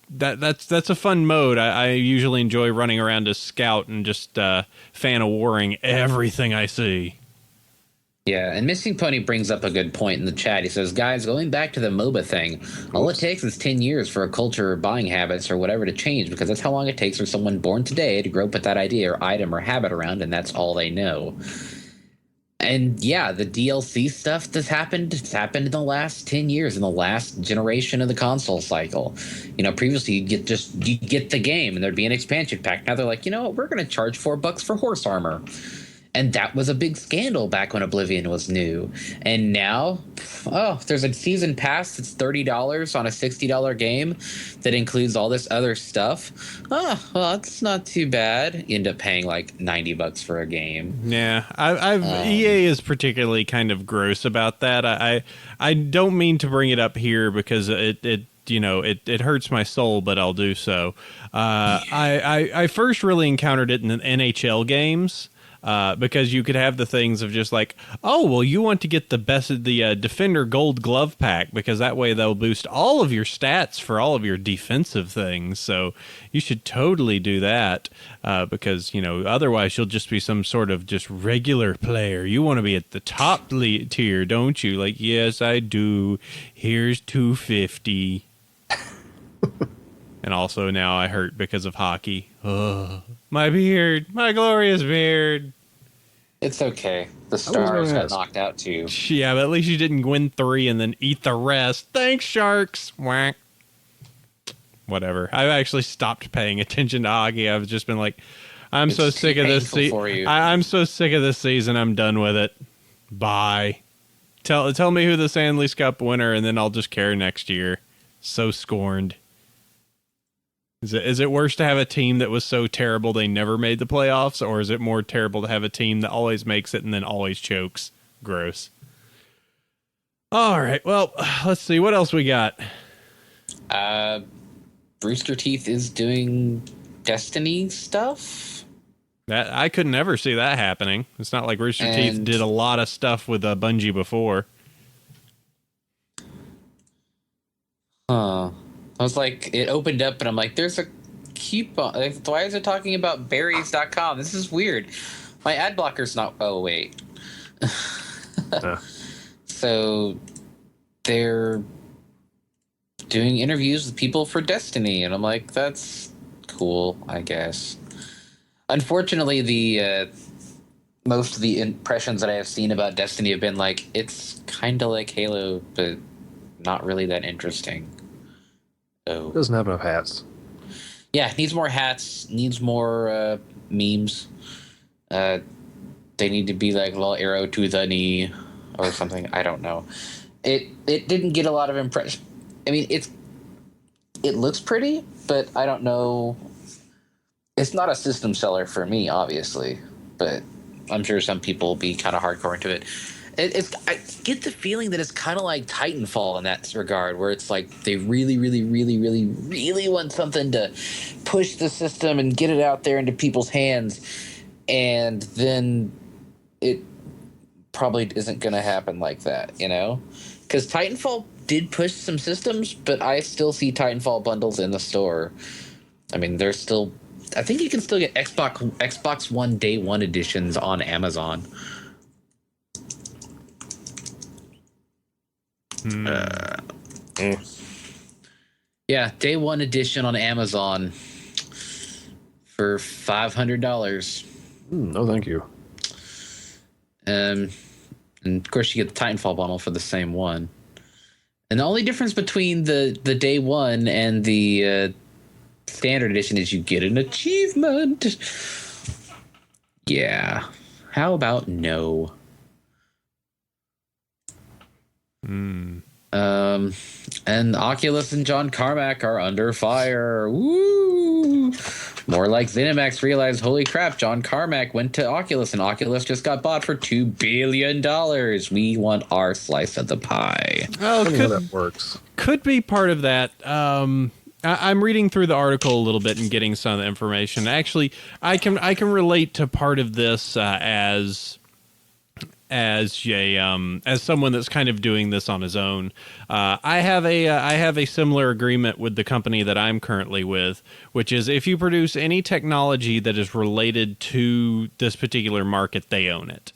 that's a fun mode. I usually enjoy running around as scout and just fan of warring everything I see. Yeah, and Missing Pony brings up a good point in the chat. He says, guys, going back to the MOBA thing, all it takes is 10 years for a culture or buying habits or whatever to change, because that's how long it takes for someone born today to grow up with that idea or item or habit around, and that's all they know. And yeah, the DLC stuff that's happened, it's happened in the last 10 years, in the last generation of the console cycle. Previously you get the game and there'd be an expansion pack. Now they're like, you know what, we're going to charge $4 for horse armor. And that was a big scandal back when Oblivion was new. And now, there's a season pass that's $30 on a $60 game that includes all this other stuff. Oh, well, that's not too bad. You end up paying like $90 for a game. Yeah, EA is particularly kind of gross about that. I don't mean to bring it up here because it hurts my soul, but I'll do so. I first really encountered it in the NHL games. Because you could have the things of just like, oh, well, you want to get the Defender Gold Glove Pack because that way they'll boost all of your stats for all of your defensive things. So you should totally do that because, otherwise you'll just be some sort of just regular player. You want to be at the top tier, don't you? Like, yes, I do. Here's $250. And also now I hurt because of hockey. Ugh. My beard. My glorious beard. It's okay. The Stars got knocked out too. Yeah, but at least you didn't win 3 and then eat the rest. Thanks, Sharks. Whack. Whatever. I've actually stopped paying attention to hockey. I've just been like, I'm so sick of this season. I'm so sick of this season. I'm done with it. Bye. Tell me who the Stanley's Cup winner, and then I'll just care next year. So scorned. Is it worse to have a team that was so terrible they never made the playoffs, or is it more terrible to have a team that always makes it and then always chokes? Gross. All right, well, let's see. What else we got? Rooster Teeth is doing Destiny stuff. That I could never see that happening. It's not like Rooster Teeth did a lot of stuff with Bungie before. Huh. I was like, it opened up and I'm like, there's a coupon. Why is it talking about berries.com? This is weird. My ad blocker's not. Oh, wait. So they're doing interviews with people for Destiny. And I'm like, that's cool, I guess. Unfortunately, the most of the impressions that I have seen about Destiny have been like, it's kind of like Halo, but not really that interesting. So, it doesn't have enough hats. Yeah, needs more hats, needs more memes. They need to be like a little arrow to the knee or something. I don't know. It didn't get a lot of impression. I mean, it looks pretty, but I don't know. It's not a system seller for me, obviously, but I'm sure some people will be kind of hardcore into it. I get the feeling that it's kind of like Titanfall in that regard, where it's like they really, really, really, really, really want something to push the system and get it out there into people's hands, and then it probably isn't going to happen like that, Because Titanfall did push some systems, but I still see Titanfall bundles in the store. I mean, there's still... I think you can still get Xbox One Day 1 editions on Amazon. Yeah, Day 1 edition on Amazon for $500. No, thank you. And of course, you get the Titanfall bundle for the same one. And the only difference between the Day 1 and the standard edition is you get an achievement. Yeah. How about no? And Oculus and John Carmack are under fire. Woo! More like ZeniMax realized, holy crap, John Carmack went to Oculus and Oculus just got bought for $2 billion. We want our slice of the pie. Oh, Funny how that works. Could be part of that. I'm reading through the article a little bit and getting some of the information. Actually, I can relate to part of this as someone that's kind of doing this on his own. I have a similar agreement with the company that I'm currently with, which is if you produce any technology that is related to this particular market, they own it.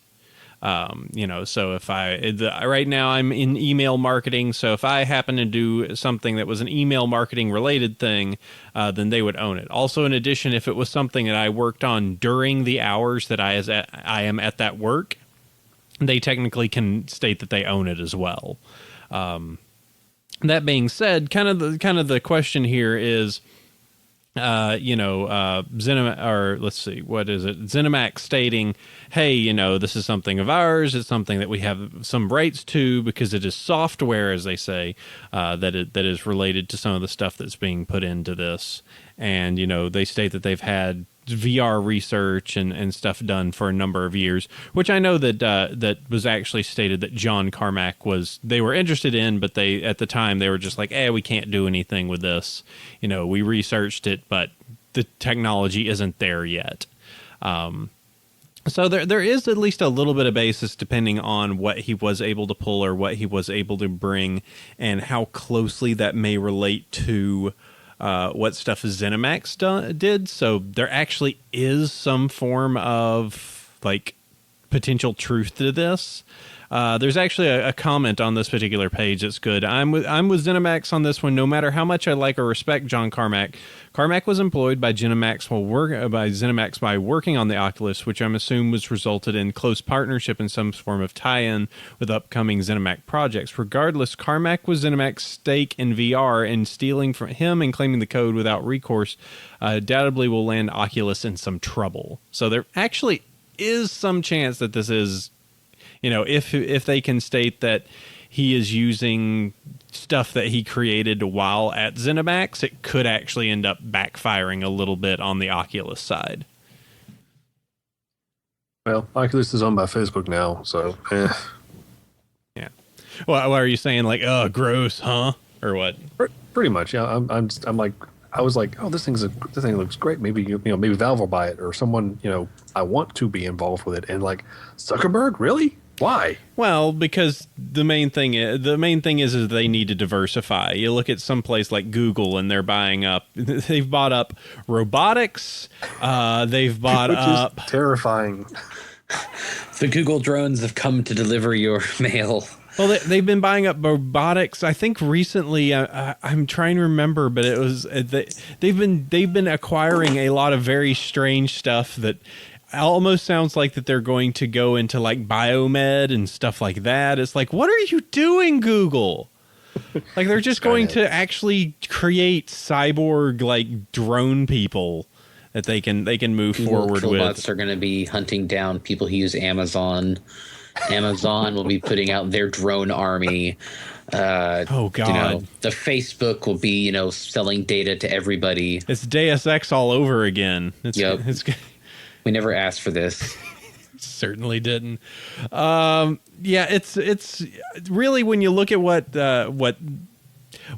So if right now I'm in email marketing, so if I happen to do something that was an email marketing related thing, then they would own it. Also, in addition, if it was something that I worked on during the hours that I am at that work, they technically can state that they own it as well. That being said, kind of the question here is, ZeniMax stating, hey, this is something of ours. It's something that we have some rights to because it is software, as they say, that is related to some of the stuff that's being put into this. And, they state that they've had VR research and stuff done for a number of years, which I know that was actually stated that John Carmack they were interested in, but at the time they were just like, we can't do anything with this. We researched it, but the technology isn't there yet. So there is at least a little bit of basis depending on what he was able to pull or what he was able to bring and how closely that may relate to what stuff ZeniMax did. So there actually is some form of potential truth to this. There's actually a comment on this particular page that's good. I'm with ZeniMax on this one. No matter how much I like or respect John Carmack, Carmack was employed by ZeniMax by working on the Oculus, which I'm assuming was resulted in close partnership and some form of tie-in with upcoming ZeniMax projects. Regardless, Carmack was ZeniMax's stake in VR, and stealing from him and claiming the code without recourse undoubtedly will land Oculus in some trouble. So there actually is some chance that this is, if they can state that he is using stuff that he created while at ZeniMax, it could actually end up backfiring a little bit on the Oculus side. Well, Oculus is owned by Facebook now, so yeah. Well, what are you saying? Gross, huh? Or what? Pretty much, yeah. I'm like, I was like, this thing looks great. Maybe maybe Valve will buy it, or someone I want to be involved with it. And Zuckerberg, really? Why? Well, because the main thing is they need to diversify. You look at some place like Google, and they've bought up robotics. They've bought up terrifying. The Google drones have come to deliver your mail. Well, they've been buying up robotics. I think recently, I'm trying to remember, but it was they've been acquiring a lot of very strange stuff that almost sounds like that they're going to go into biomed and stuff like that. It's like, what are you doing, Google? They're just going to actually create cyborg drone people that they can move forward with. Robots are going to be hunting down people who use Amazon. Amazon will be putting out their drone army. Oh God! The Facebook will be selling data to everybody. It's Deus Ex all over again. We never asked for this. Certainly didn't. Yeah, it's really, when you look at what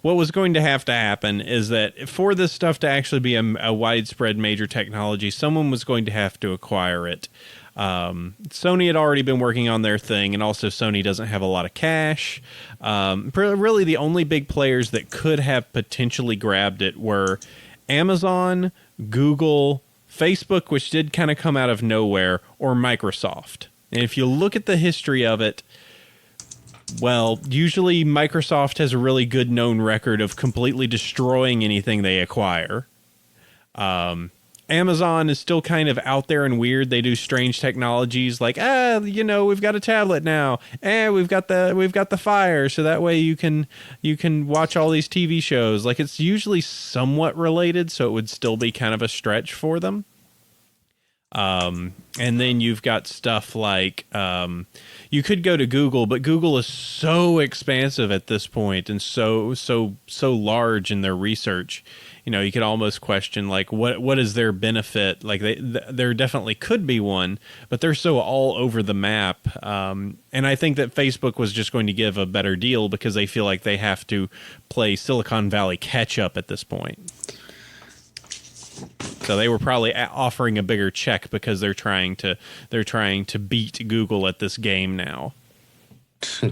was going to happen is that for this stuff to actually be a widespread major technology, someone was going to have to acquire it. Sony had already been working on their thing, and also Sony doesn't have a lot of cash. Really, the only big players that could have potentially grabbed it were Amazon, Google, Facebook, which did kind of come out of nowhere, or Microsoft. And if you look at the history of it, well, usually Microsoft has a really good known record of completely destroying anything they acquire. Amazon is still kind of out there and weird. They do strange technologies like, we've got a tablet now, we've got the Fire, so that way you can watch all these TV shows. It's usually somewhat related, so it would still be kind of a stretch for them. And then you've got stuff like, you could go to Google, but Google is so expansive at this point and so large in their research. You could almost question what is their benefit? There definitely could be one, but they're so all over the map. And I think that Facebook was just going to give a better deal because they feel like they have to play Silicon Valley catch up at this point. So they were probably offering a bigger check because they're trying to beat Google at this game now.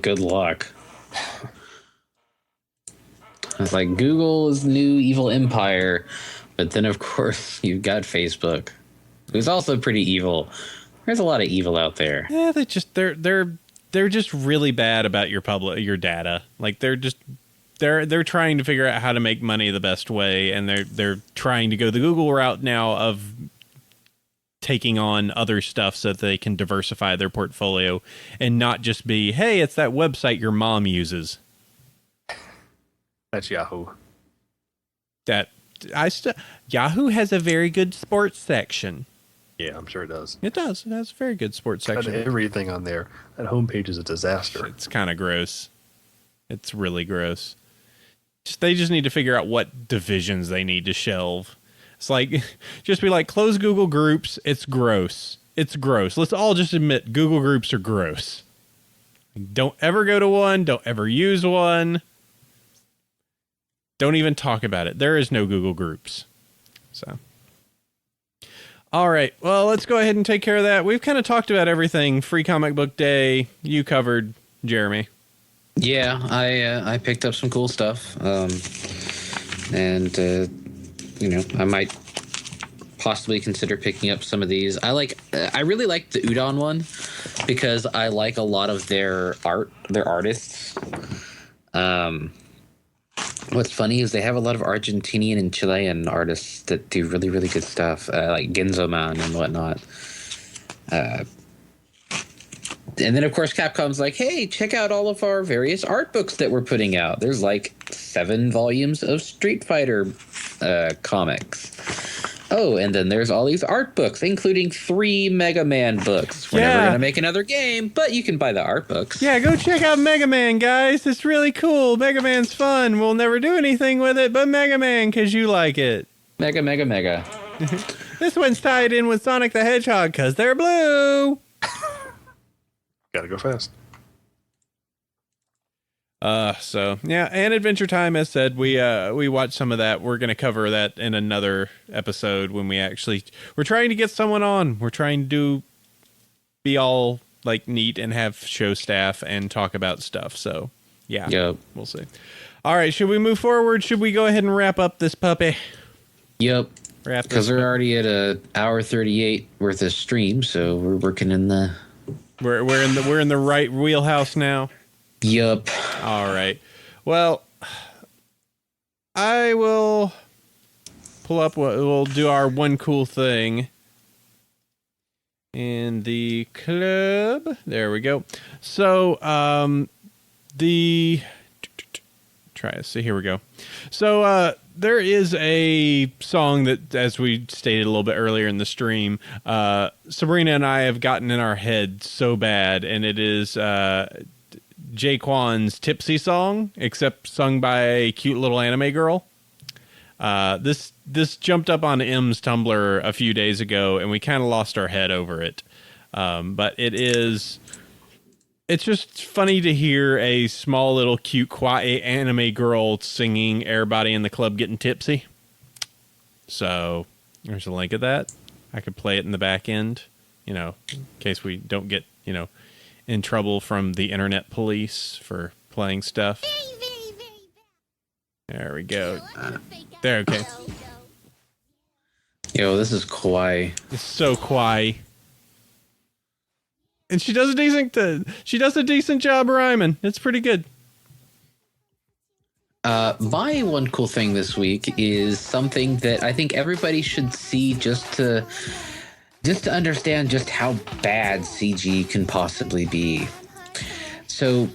Good luck. It's like Google is the new evil empire, but then of course you've got Facebook, who's also pretty evil. There's a lot of evil out there. Yeah, they're just really bad about your data. They're trying to figure out how to make money the best way, and they're trying to go the Google route now of taking on other stuff so that they can diversify their portfolio and not just be, hey, it's that website your mom uses. That's Yahoo. Yahoo has a very good sports section. Yeah, I'm sure it does. It does. It has a very good sports Got section. everything on there. That homepage is a disaster. It's kind of gross. It's really gross. They just need to figure out what divisions they need to shelve. It's like, just be like, close Google Groups. It's gross. It's gross. Let's all just admit Google Groups are gross. Don't ever go to one. Don't ever use one. Don't even talk about it. There is no Google Groups. So, all right. Well, let's go ahead and take care of that. We've kind of talked about everything. Free Comic Book Day. You covered, Jeremy. Yeah, I picked up some cool stuff. I might possibly consider picking up some of these. I really like the Udon one because I like a lot of their artists. What's funny is they have a lot of Argentinian and Chilean artists that do really, really good stuff, like Genzoman and whatnot. And then, of course, Capcom's like, hey, check out all of our various art books that we're putting out. There's like 7 volumes of Street Fighter comics. Oh, and then there's all these art books, including 3 Mega Man books. We're never going to make another game, but you can buy the art books. Yeah, go check out Mega Man, guys. It's really cool. Mega Man's fun. We'll never do anything with it, but Mega Man, because you like it. Mega, mega, mega. This one's tied in with Sonic the Hedgehog because they're blue. Gotta go fast. And Adventure Time, as said, we watched some of that. We're gonna cover that in another episode when we're trying to get someone on. We're trying to be all like neat and have show staff and talk about stuff. So yeah, Yep. We'll see. All right, should we move forward? Should we go ahead and wrap up this puppy? Yep. Because we're already at an hour 38 worth of stream, so we're working in the. We're in the right wheelhouse now. Yup. All right. Well, I will pull up we'll do our one cool thing in the club. There we go. So, here we go. So, there is a song that, as we stated a little bit earlier in the stream, Sabrina and I have gotten in our head so bad, and it is Jaquan's Tipsy song, except sung by a cute little anime girl. This jumped up on M's Tumblr a few days ago, and we kind of lost our head over it. But it's just funny to hear a small little cute quiet anime girl singing "Everybody in the Club Getting Tipsy." So there's a link of that. I could play it in the back end, in case we don't get, in trouble from the internet police for playing stuff. There we go. There, okay. Yo, this is kawaii. It's so kawaii. And she does a decent job rhyming. It's pretty good. My one cool thing this week is something that I think everybody should see just to understand just how bad CG can possibly be. So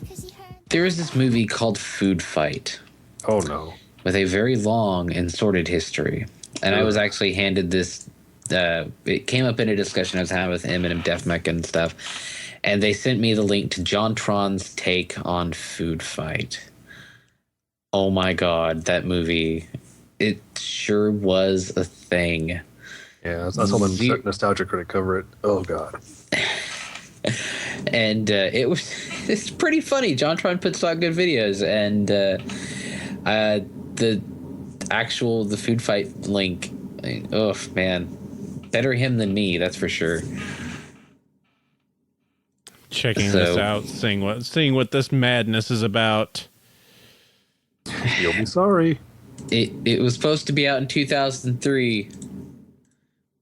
there is this movie called Food Fight. Oh no. With a very long and sordid history. And I was actually handed this. It came up in a discussion I was having with him and Def Mech and stuff, and they sent me the link to John Tron's take on Food Fight. Oh my god, that movie! It sure was a thing. Yeah, I saw them Nostalgia Critic cover it. Oh god. And it's pretty funny. John Tron puts out good videos, and the Food Fight link. Oh man. Better him than me, that's for sure. Checking this out, seeing what this madness is about. You'll be sorry. It was supposed to be out in 2003.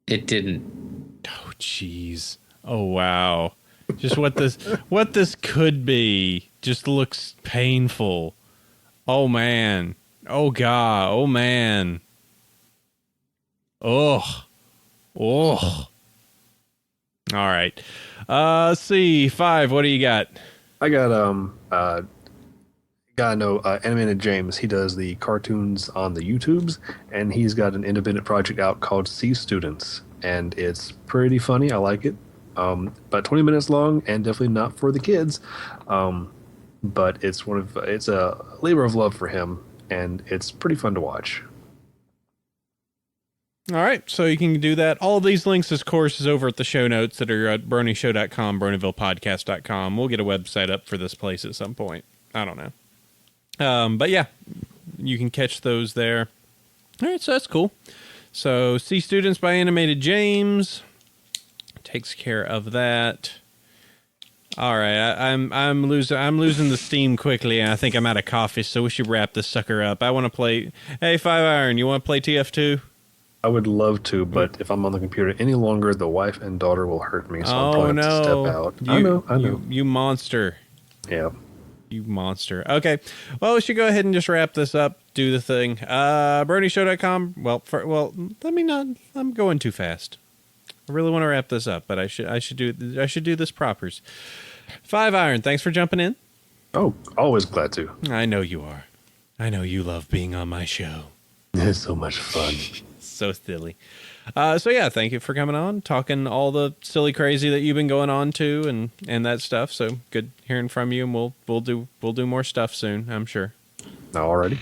It didn't. Oh jeez. Oh wow. Just what this could be just looks painful. Oh man. Oh god. Oh man. Ugh. Oh, All right. Let's see. 5. What do you got? I got guy I know, Animated James. He does the cartoons on the YouTubes, and he's got an independent project out called Sea Students, and it's pretty funny. I like it. About 20 minutes long, and definitely not for the kids. But it's a labor of love for him, and it's pretty fun to watch. All right, so you can do that. All of these links, of course, is over at the show notes that are at BronyShow.com, BronyvillePodcast.com. We'll get a website up for this place at some point. I don't know. But yeah, you can catch those there. All right, so that's cool. So Sea Students by Animated James takes care of that. All right, I'm losing the steam quickly, and I think I'm out of coffee, so we should wrap this sucker up. I want to play. Hey, 5 Iron, you want to play TF2? I would love to, but if I'm on the computer any longer, the wife and daughter will hurt me, so I'll probably have to step out. I know. You monster. Yeah. You monster. Okay. Well, we should go ahead and just wrap this up. Do the thing. BronyShow.com. Let me not. I'm going too fast. I really want to wrap this up, but I should do this propers. 5 Iron, thanks for jumping in. Oh, always glad to. I know you are. I know you love being on my show. It's so much fun. So silly. So yeah, thank you for coming on, talking all the silly crazy that you've been going on to and that stuff. So good hearing from you, and we'll do more stuff soon, I'm sure. Alrighty.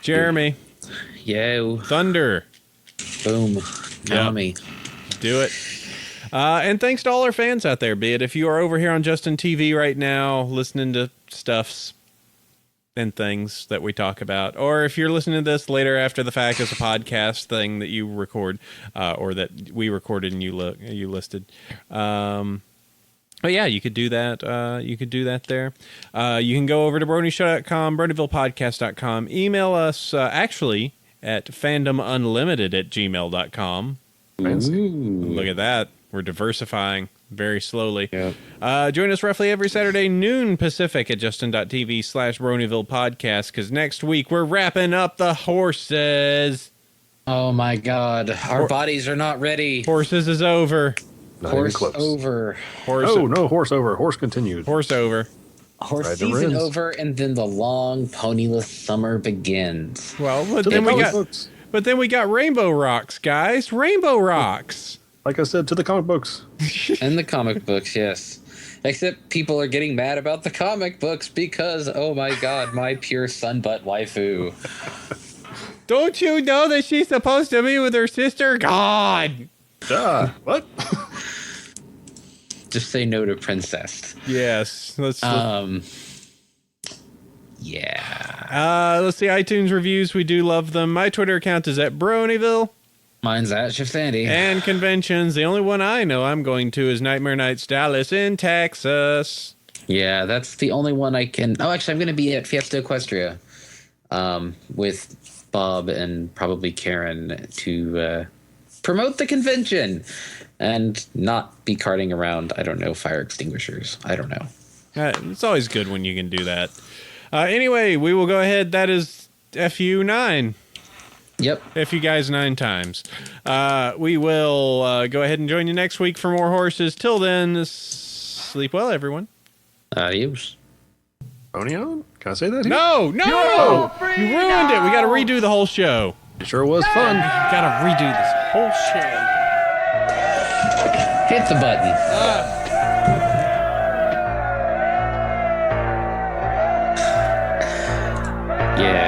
Jeremy. Yo. Thunder. Boom. Yummy. Do it. And thanks to all our fans out there, be it if you are over here on Justin TV right now listening to stuffs and things that we talk about, or if you're listening to this later after the fact as a podcast thing that you record, or that we recorded and you listed. But yeah, you could do that. You could do that there. You can go over to BronyShow.com, BronyvillePodcast.com. Email us actually at fandomunlimited@gmail.com. Look at that. We're diversifying very slowly. Yeah. Join us roughly every Saturday, noon Pacific at justin.tv/Bronyville Podcast, because next week we're wrapping up the horses. Oh my God. Our bodies are not ready. Horses is over. Not even Horse close. over. Horse, Oh, no, horse over. Horse continued. horse over. Horse Right, never season ends. over, and then the long ponyless summer begins. Well, but To the then we comic got books. Rainbow Rocks, guys. Rainbow Rocks. Like I said, to the comic books. And the comic books, yes. Except people are getting mad about the comic books because, oh my God, my pure sunbutt waifu. Don't you know that she's supposed to be with her sister? God. What? Just say no to princess. Yes. Let's Yeah. let's see iTunes reviews. We do love them. My Twitter account is at Bronyville. Mine's at Chef Sandy. And conventions. The only one I know I'm going to is Nightmare Nights Dallas in Texas. Yeah, that's the only one I can. Oh, actually, I'm going to be at Fiesta Equestria with Bob and probably Karen to promote the convention and not be carting around, I don't know, fire extinguishers. I don't know. It's always good when you can do that. Anyway, we will go ahead. That is FU9. Yep. FU guys 9 times. We will go ahead and join you next week for more horses. Till then, sleep well, everyone. Adios. Pony on? Can I say that here? No! You ruined it. We got to redo the whole show. It sure was fun. Got to redo this whole show. Hit the button. Yeah.